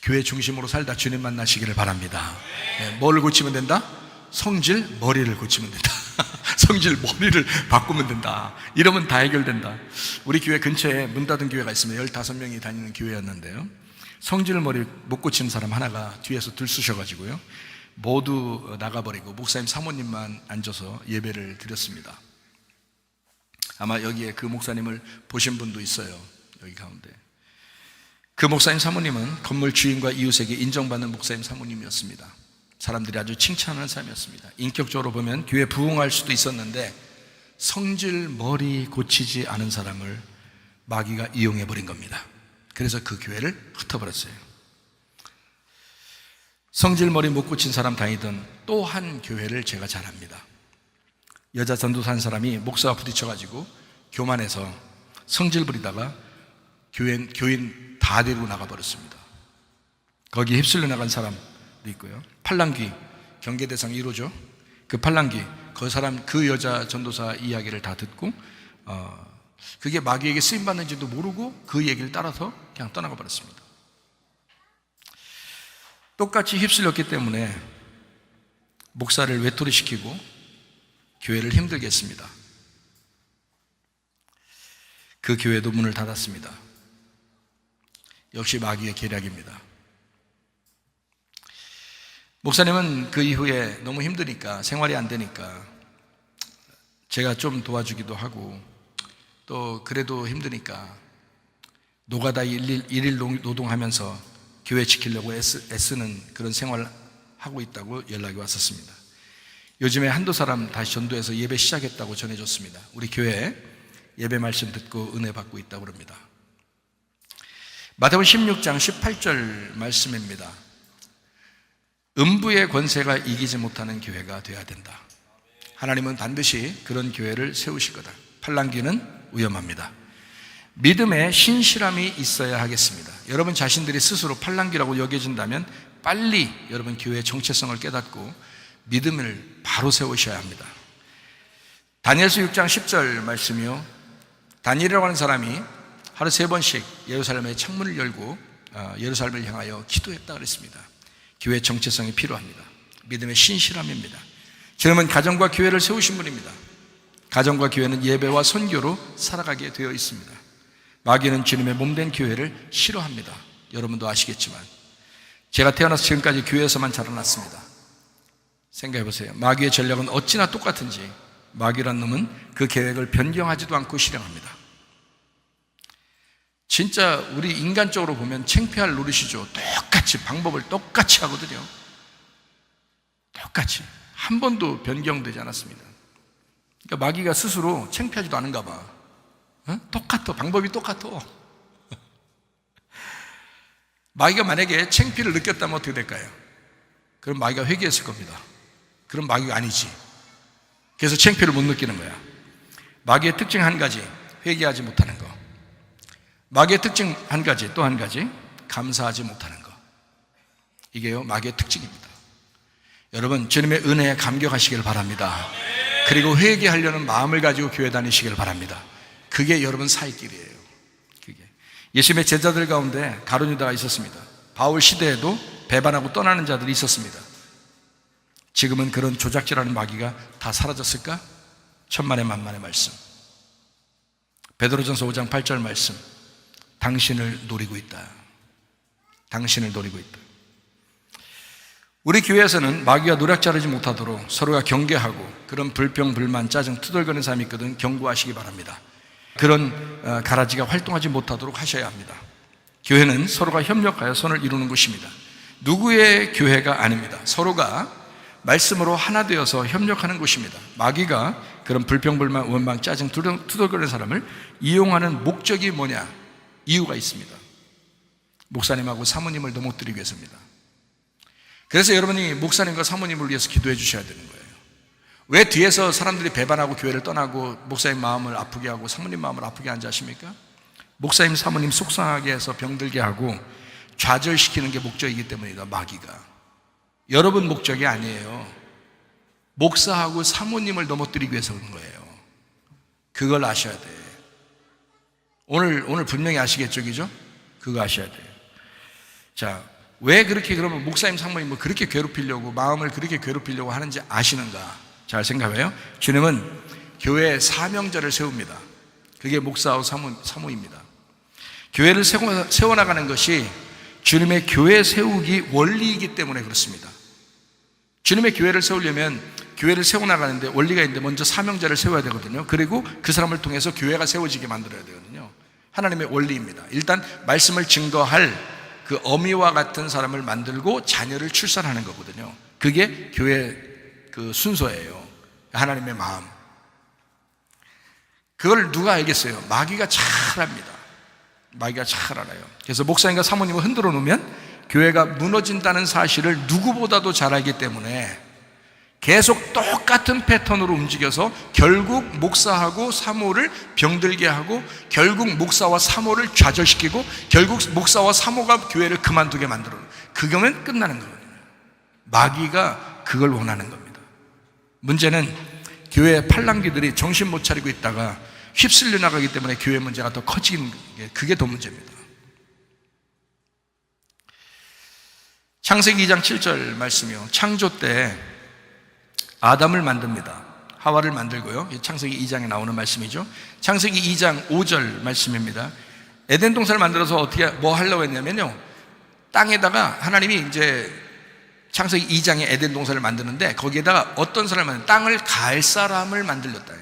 교회 중심으로 살다 주님 만나시기를 바랍니다. 뭐를 고치면 된다? 성질 머리를 고치면 된다. 성질 머리를 바꾸면 된다. 이러면 다 해결된다. 우리 교회 근처에 문 닫은 교회가 있습니다. 15명이 다니는 교회였는데요, 성질머리 못 고치는 사람 하나가 뒤에서 들쑤셔가지고요, 모두 나가버리고 목사님 사모님만 앉아서 예배를 드렸습니다. 아마 여기에 그 목사님을 보신 분도 있어요, 여기 가운데. 그 목사님 사모님은 건물 주인과 이웃에게 인정받는 목사님 사모님이었습니다. 사람들이 아주 칭찬하는 사람이었습니다. 인격적으로 보면 교회 부흥할 수도 있었는데 성질 머리 고치지 않은 사람을 마귀가 이용해버린 겁니다. 그래서 그 교회를 흩어버렸어요. 성질 머리 못 고친 사람 다니던 또 한 교회를 제가 잘 압니다. 여자 전도사 한 사람이 목사와 부딪혀가지고 교만해서 성질 부리다가 교인 다 데리고 나가버렸습니다. 거기에 휩쓸려 나간 사람도 있고요. 팔랑귀, 경계대상 1호죠. 그 팔랑귀, 그 여자 전도사 이야기를 다 듣고 그게 마귀에게 쓰임받는지도 모르고 그 얘기를 따라서 그냥 떠나가 버렸습니다. 똑같이 휩쓸렸기 때문에 목사를 외톨이시키고 교회를 힘들게 했습니다. 그 교회도 문을 닫았습니다. 역시 마귀의 계략입니다. 목사님은 그 이후에 너무 힘드니까, 생활이 안 되니까 제가 좀 도와주기도 하고, 또 그래도 힘드니까 노가다 일일 노동하면서 교회 지키려고 애쓰는 그런 생활을 하고 있다고 연락이 왔었습니다. 요즘에 한두 사람 다시 전도해서 예배 시작했다고 전해줬습니다. 우리 교회에 예배 말씀 듣고 은혜 받고 있다고 그럽니다. 마태복음 16장 18절 말씀입니다. 음부의 권세가 이기지 못하는 교회가 되어야 된다. 하나님은 반드시 그런 교회를 세우실 거다. 팔랑귀는 위험합니다. 믿음에 신실함이 있어야 하겠습니다. 여러분 자신들이 스스로 팔랑귀라고 여겨진다면 빨리 여러분 교회의 정체성을 깨닫고 믿음을 바로 세우셔야 합니다. 다니엘서 6장 10절 말씀이요, 다니엘이라고 하는 사람이 하루 3번씩 예루살렘의 창문을 열고 예루살렘을 향하여 기도했다 그랬습니다. 교회의 정체성이 필요합니다. 믿음의 신실함입니다. 주님은 가정과 교회를 세우신 분입니다. 가정과 교회는 예배와 선교로 살아가게 되어 있습니다. 마귀는 주님의 몸된 교회를 싫어합니다. 여러분도 아시겠지만 제가 태어나서 지금까지 교회에서만 자라났습니다. 생각해 보세요. 마귀의 전략은 어찌나 똑같은지 마귀란 놈은 그 계획을 변경하지도 않고 실행합니다. 진짜 우리 인간적으로 보면 창피할 노릇이죠. 똑같이 방법을 똑같이 하거든요. 똑같이 한 번도 변경되지 않았습니다. 그러니까 마귀가 스스로 창피하지도 않은가 봐. 똑같아. 방법이 똑같아. 마귀가 만약에 창피를 느꼈다면 어떻게 될까요? 그럼 마귀가 회개했을 겁니다. 그럼 마귀가 아니지. 그래서 창피를 못 느끼는 거야. 마귀의 특징 한 가지, 회개하지 못하는 거. 마귀의 특징 한 가지, 또 한 가지, 감사하지 못하는 거. 이게요, 마귀의 특징입니다. 여러분, 주님의 은혜에 감격하시길 바랍니다. 그리고 회개하려는 마음을 가지고 교회 다니시길 바랍니다. 그게 여러분 살 길이에요. 그게 예수님의 제자들 가운데 가룟 유다가 있었습니다. 바울 시대에도 배반하고 떠나는 자들이 있었습니다. 지금은 그런 조작질하는 마귀가 다 사라졌을까? 천만의 만만의 말씀. 베드로전서 5장 8절 말씀. 당신을 노리고 있다. 당신을 노리고 있다. 우리 교회에서는 마귀가 노략자르지 못하도록 서로가 경계하고, 그런 불평, 불만, 짜증, 투덜거리는 사람이 있거든 경고하시기 바랍니다. 그런 가라지가 활동하지 못하도록 하셔야 합니다. 교회는 서로가 협력하여 선을 이루는 곳입니다. 누구의 교회가 아닙니다. 서로가 말씀으로 하나 되어서 협력하는 곳입니다. 마귀가 그런 불평, 불만, 원망, 짜증, 투덜거리는 사람을 이용하는 목적이 뭐냐? 이유가 있습니다. 목사님하고 사모님을 넘어뜨리기 위해서입니다. 그래서 여러분이 목사님과 사모님을 위해서 기도해 주셔야 되는 거예요. 왜 뒤에서 사람들이 배반하고 교회를 떠나고 목사님 마음을 아프게 하고 사모님 마음을 아프게 한지 아십니까? 목사님, 사모님 속상하게 해서 병들게 하고 좌절시키는 게 목적이기 때문이다. 마귀가. 여러분 목적이 아니에요. 목사하고 사모님을 넘어뜨리기 위해서 그런 거예요. 그걸 아셔야 돼. 오늘 분명히 아시겠죠, 그죠? 그거 아셔야 돼요. 자, 왜 그렇게 그러면 목사님, 사모님을 그렇게 괴롭히려고, 마음을 그렇게 괴롭히려고 하는지 아시는가? 잘 생각해요. 주님은 교회에 사명자를 세웁니다. 그게 목사와 사모입니다. 교회를 세워나가는 것이 주님의 교회 세우기 원리이기 때문에 그렇습니다. 주님의 교회를 세우려면 교회를 세워나가는데 원리가 있는데 먼저 사명자를 세워야 되거든요. 그리고 그 사람을 통해서 교회가 세워지게 만들어야 되거든요. 하나님의 원리입니다. 일단 말씀을 증거할 그 어미와 같은 사람을 만들고 자녀를 출산하는 거거든요. 그게 교회 그 순서예요. 하나님의 마음. 그걸 누가 알겠어요? 마귀가 잘 압니다. 마귀가 잘 알아요. 그래서 목사님과 사모님을 흔들어 놓으면 교회가 무너진다는 사실을 누구보다도 잘 알기 때문에 계속 똑같은 패턴으로 움직여서 결국 목사하고 사모를 병들게 하고 결국 목사와 사모를 좌절시키고 결국 목사와 사모가 교회를 그만두게 만들어요. 그거면 끝나는 거거든요. 마귀가 그걸 원하는 겁니다. 문제는 교회 팔랑귀들이 정신 못 차리고 있다가 휩쓸려 나가기 때문에 교회 문제가 더 커지는 게 그게 더 문제입니다. 창세기 2장 7절 말씀이요. 창조 때 아담을 만듭니다. 하와를 만들고요. 창세기 2장에 나오는 말씀이죠. 창세기 2장 5절 말씀입니다. 에덴 동산을 만들어서 어떻게 뭐 하려고 했냐면요. 땅에다가 하나님이 이제 창세기 2장에 에덴 동산을 만드는데 거기에다가 어떤 사람을 만든 땅을 갈 사람을 만들렸다.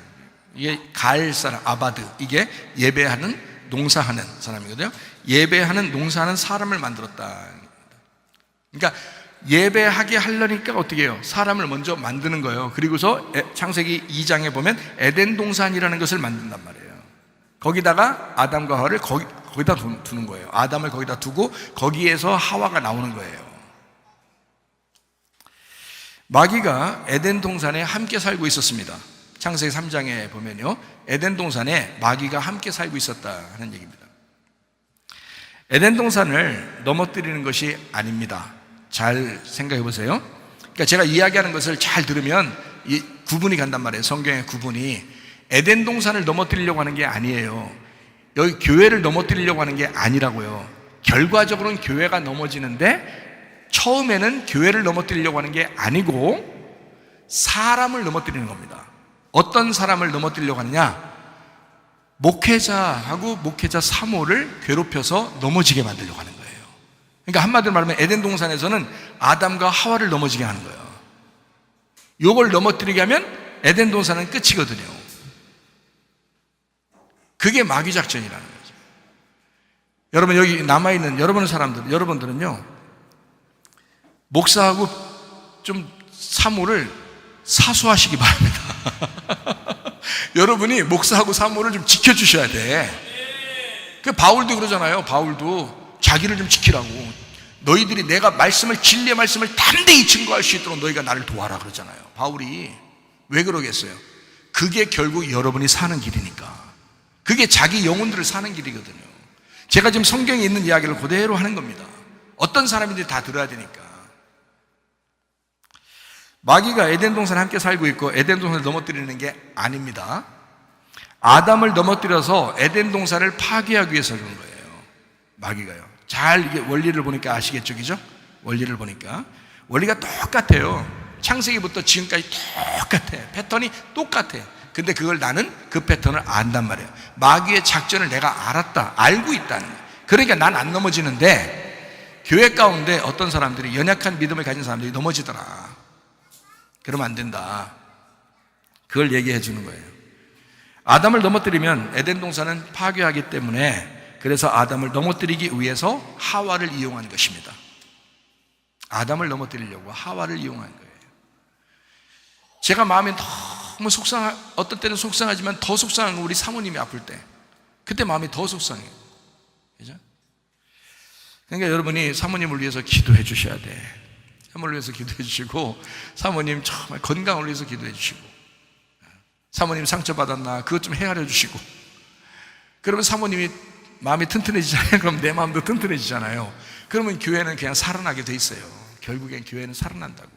이게 갈 사람, 아바드. 이게 예배하는 농사하는 사람이거든요. 예배하는 농사하는 사람을 만들었다. 그러니까 예배하게 하려니까 어떻게 해요? 사람을 먼저 만드는 거예요. 그리고서 창세기 2장에 보면 에덴 동산이라는 것을 만든단 말이에요. 거기다가 아담과 하와를 거기다 두는 거예요. 아담을 거기다 두고 거기에서 하와가 나오는 거예요. 마귀가 에덴 동산에 함께 살고 있었습니다. 창세기 3장에 보면요. 에덴 동산에 마귀가 함께 살고 있었다 하는 얘기입니다. 에덴 동산을 넘어뜨리는 것이 아닙니다. 잘 생각해 보세요. 그러니까 제가 이야기하는 것을 잘 들으면 이 구분이 간단 말이에요. 성경의 구분이. 에덴 동산을 넘어뜨리려고 하는 게 아니에요. 여기 교회를 넘어뜨리려고 하는 게 아니라고요. 결과적으로는 교회가 넘어지는데 처음에는 교회를 넘어뜨리려고 하는 게 아니고 사람을 넘어뜨리는 겁니다. 어떤 사람을 넘어뜨리려고 하느냐? 목회자하고 목회자 사모를 괴롭혀서 넘어지게 만들려고 하는 거예요. 그러니까 한마디로 말하면 에덴 동산에서는 아담과 하와를 넘어지게 하는 거예요. 이걸 넘어뜨리게 하면 에덴 동산은 끝이거든요. 그게 마귀 작전이라는 거죠. 여러분 여기 남아있는 여러분들은요 목사하고 좀 사모를 사수하시기 바랍니다. 여러분이 목사하고 사모를 좀 지켜주셔야 돼. 그 바울도 그러잖아요. 바울도 자기를 좀 지키라고. 너희들이 내가 말씀을 진리의 말씀을 담대히 증거할 수 있도록 너희가 나를 도와라 그러잖아요. 바울이 왜 그러겠어요? 그게 결국 여러분이 사는 길이니까. 그게 자기 영혼들을 사는 길이거든요. 제가 지금 성경에 있는 이야기를 그대로 하는 겁니다. 어떤 사람인지 다 들어야 되니까. 마귀가 에덴 동산에 함께 살고 있고 에덴 동산을 넘어뜨리는 게 아닙니다. 아담을 넘어뜨려서 에덴 동산을 파괴하기 위해서 그런 거예요. 마귀가요. 잘 이게 원리를 보니까 아시겠죠, 그죠? 원리를 보니까 원리가 똑같아요. 창세기부터 지금까지 똑같아. 패턴이 똑같아. 근데 그걸 나는 그 패턴을 안단 말이에요. 마귀의 작전을 내가 알고 있다는 거예요. 그러니까 난 안 넘어지는데 교회 가운데 어떤 사람들이 연약한 믿음을 가진 사람들이 넘어지더라. 그러면 안 된다. 그걸 얘기해 주는 거예요. 아담을 넘어뜨리면 에덴 동산은 파괴하기 때문에 그래서 아담을 넘어뜨리기 위해서 하와를 이용한 것입니다. 아담을 넘어뜨리려고 하와를 이용한 거예요. 제가 마음이 너무 어떤 때는 속상하지만 더 속상한 건 우리 사모님이 아플 때. 그때 마음이 더 속상해요. 그죠? 그러니까 여러분이 사모님을 위해서 기도해 주셔야 돼. 사모님을 위해서 기도해 주시고 사모님 정말 건강을 위해서 기도해 주시고 사모님 상처받았나 그것 좀 헤아려 주시고 그러면 사모님이 마음이 튼튼해지잖아요. 그럼 내 마음도 튼튼해지잖아요. 그러면 교회는 그냥 살아나게 돼 있어요. 결국엔 교회는 살아난다고.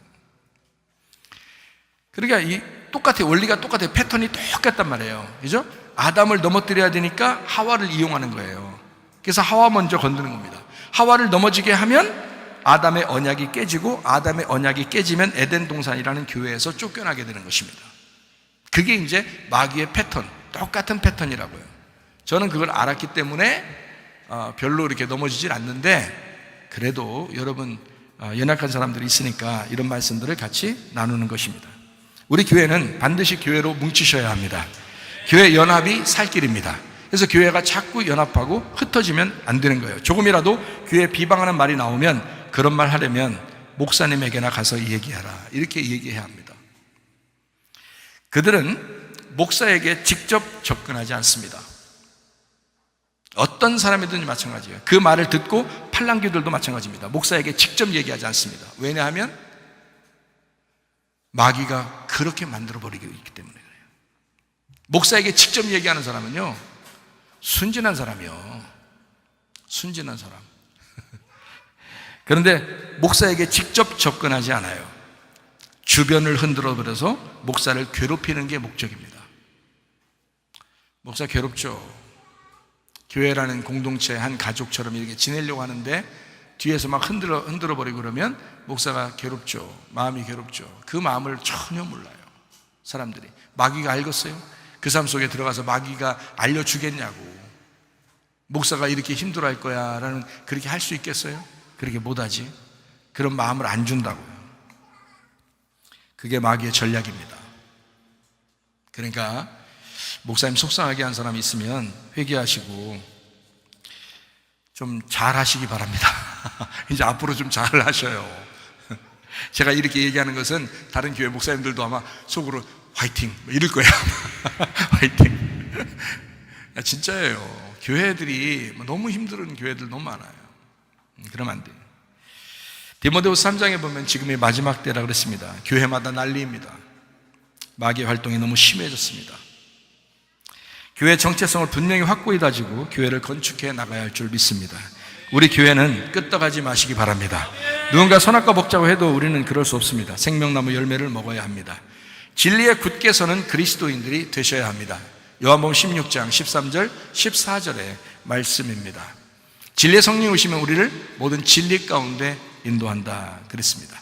그러니까 이 똑같아요. 원리가 똑같아요. 패턴이 똑같단 말이에요. 그죠? 아담을 넘어뜨려야 되니까 하와를 이용하는 거예요. 그래서 하와 먼저 건드는 겁니다. 하와를 넘어지게 하면 아담의 언약이 깨지고 아담의 언약이 깨지면 에덴 동산이라는 교회에서 쫓겨나게 되는 것입니다. 그게 이제 마귀의 패턴, 똑같은 패턴이라고요. 저는 그걸 알았기 때문에 별로 이렇게 넘어지질 않는데 그래도 여러분 연약한 사람들이 있으니까 이런 말씀들을 같이 나누는 것입니다. 우리 교회는 반드시 교회로 뭉치셔야 합니다. 교회 연합이 살 길입니다. 그래서 교회가 자꾸 연합하고 흩어지면 안 되는 거예요. 조금이라도 교회 비방하는 말이 나오면 그런 말 하려면 목사님에게나 가서 얘기하라, 이렇게 얘기해야 합니다. 그들은 목사에게 직접 접근하지 않습니다. 어떤 사람이든지 마찬가지예요. 그 말을 듣고 팔랑귀들도 마찬가지입니다. 목사에게 직접 얘기하지 않습니다. 왜냐하면 마귀가 그렇게 만들어버리고 있기 때문에 그래요. 목사에게 직접 얘기하는 사람은요, 순진한 사람이요. 순진한 사람. 그런데 목사에게 직접 접근하지 않아요. 주변을 흔들어버려서 목사를 괴롭히는 게 목적입니다. 목사 괴롭죠. 교회라는 공동체 한 가족처럼 이렇게 지내려고 하는데 뒤에서 막 흔들어버리고 그러면 목사가 괴롭죠. 마음이 괴롭죠. 그 마음을 전혀 몰라요. 사람들이. 마귀가 알겠어요? 그 삶 속에 들어가서 마귀가 알려주겠냐고. 목사가 이렇게 힘들어할 거야 라는, 그렇게 할 수 있겠어요? 그렇게 못하지. 그런 마음을 안 준다고요. 그게 마귀의 전략입니다. 그러니까 목사님 속상하게 한 사람이 있으면 회개하시고 좀 잘하시기 바랍니다. 이제 앞으로 좀 잘하셔요. 제가 이렇게 얘기하는 것은 다른 교회 목사님들도 아마 속으로 화이팅 이럴 거야. 화이팅. 진짜예요. 교회들이 너무 힘든 교회들 너무 많아요. 그러면 안 돼요. 디모데후서 3장에 보면 지금이 마지막 때라 그랬습니다. 교회마다 난리입니다. 마귀의 활동이 너무 심해졌습니다. 교회의 정체성을 분명히 확고히 다지고 교회를 건축해 나가야 할 줄 믿습니다. 우리 교회는 끄떡하지 마시기 바랍니다. 누군가 선악과 먹자고 해도 우리는 그럴 수 없습니다. 생명나무 열매를 먹어야 합니다. 진리에 굳게 서는 그리스도인들이 되셔야 합니다. 요한복음 16장 13절 14절의 말씀입니다. 진리의 성령이 오시면 우리를 모든 진리 가운데 인도한다 그랬습니다.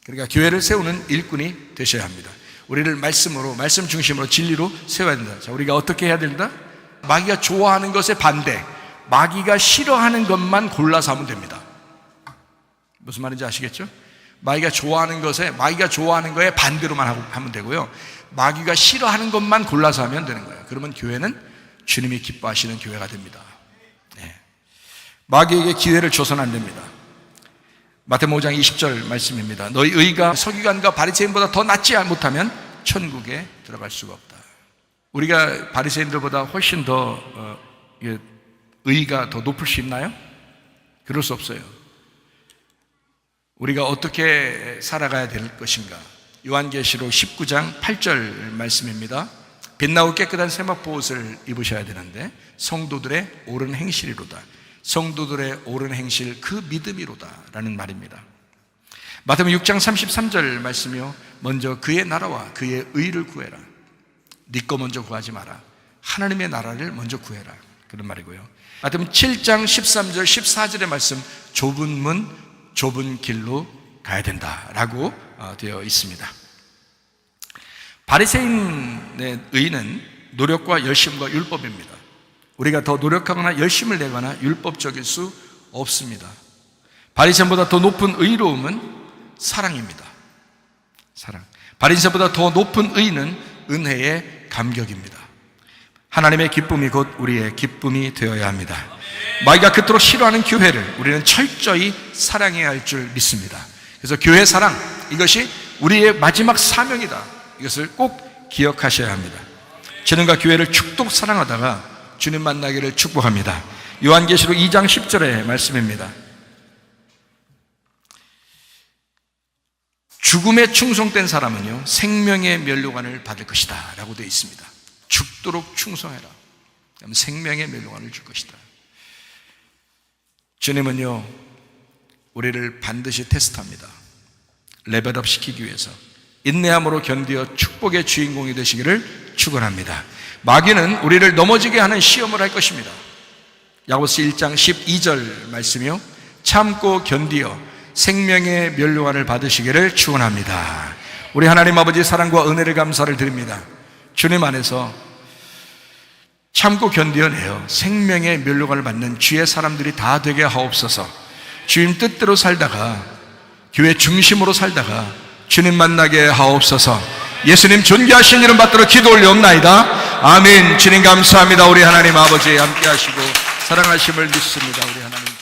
그러니까 교회를 세우는 일꾼이 되셔야 합니다. 우리를 말씀으로, 말씀 중심으로 진리로 세워야 된다. 자, 우리가 어떻게 해야 된다? 마귀가 좋아하는 것에 반대, 마귀가 싫어하는 것만 골라서 하면 됩니다. 무슨 말인지 아시겠죠? 마귀가 좋아하는 것에, 마귀가 좋아하는 거에 반대로만 하면 되고요. 마귀가 싫어하는 것만 골라서 하면 되는 거예요. 그러면 교회는 주님이 기뻐하시는 교회가 됩니다. 네. 마귀에게 기회를 줘서는 안 됩니다. 마태복음 5장 20절 말씀입니다. 너희 의가 서기관과 바리새인보다 더 낫지 못하면 천국에 들어갈 수가 없다. 우리가 바리새인들보다 훨씬 더 의가 더 높을 수 있나요? 그럴 수 없어요. 우리가 어떻게 살아가야 될 것인가? 요한계시록 19장 8절 말씀입니다. 빛나고 깨끗한 세마포 옷을 입으셔야 되는데 성도들의 옳은 행실이로다. 성도들의 옳은 행실, 그 믿음이로다 라는 말입니다. 마태복음 6장 33절 말씀이요, 먼저 그의 나라와 그의 의를 구해라. 네 거 먼저 구하지 마라. 하나님의 나라를 먼저 구해라, 그런 말이고요. 마태복음 7장 13절 14절의 말씀, 좁은 문 좁은 길로 가야 된다라고 되어 있습니다. 바리새인의 의는 노력과 열심과 율법입니다. 우리가 더 노력하거나 열심을 내거나 율법적일 수 없습니다. 바리새인보다 더 높은 의로움은 사랑입니다. 사랑. 바리새인보다 더 높은 의는 은혜의 감격입니다. 하나님의 기쁨이 곧 우리의 기쁨이 되어야 합니다. 마귀가 그토록 싫어하는 교회를 우리는 철저히 사랑해야 할 줄 믿습니다. 그래서 교회 사랑, 이것이 우리의 마지막 사명이다. 이것을 꼭 기억하셔야 합니다. 주님과 교회를 축복 사랑하다가 주님 만나기를 축복합니다. 요한계시록 2장 10절의 말씀입니다. 죽음에 충성된 사람은요 생명의 면류관을 받을 것이다 라고 되어 있습니다. 죽도록 충성해라. 그럼 생명의 면류관을 줄 것이다. 주님은요 우리를 반드시 테스트합니다. 레벨업 시키기 위해서 인내함으로 견디어 축복의 주인공이 되시기를 축원합니다. 마귀는 우리를 넘어지게 하는 시험을 할 것입니다. 야고보서 1장 12절 말씀이요, 참고 견디어 생명의 면류관을 받으시기를 축원합니다. 우리 하나님 아버지 사랑과 은혜를 감사를 드립니다. 주님 안에서 참고 견디어내어 생명의 면류관을 받는 주의 사람들이 다 되게 하옵소서. 주님 뜻대로 살다가 교회 중심으로 살다가 주님 만나게 하옵소서. 예수님 존귀하신 이름 받들어 기도 올려옵나이다. 아멘. 주님 감사합니다. 우리 하나님 아버지 함께 하시고 사랑하심을 믿습니다. 우리 하나님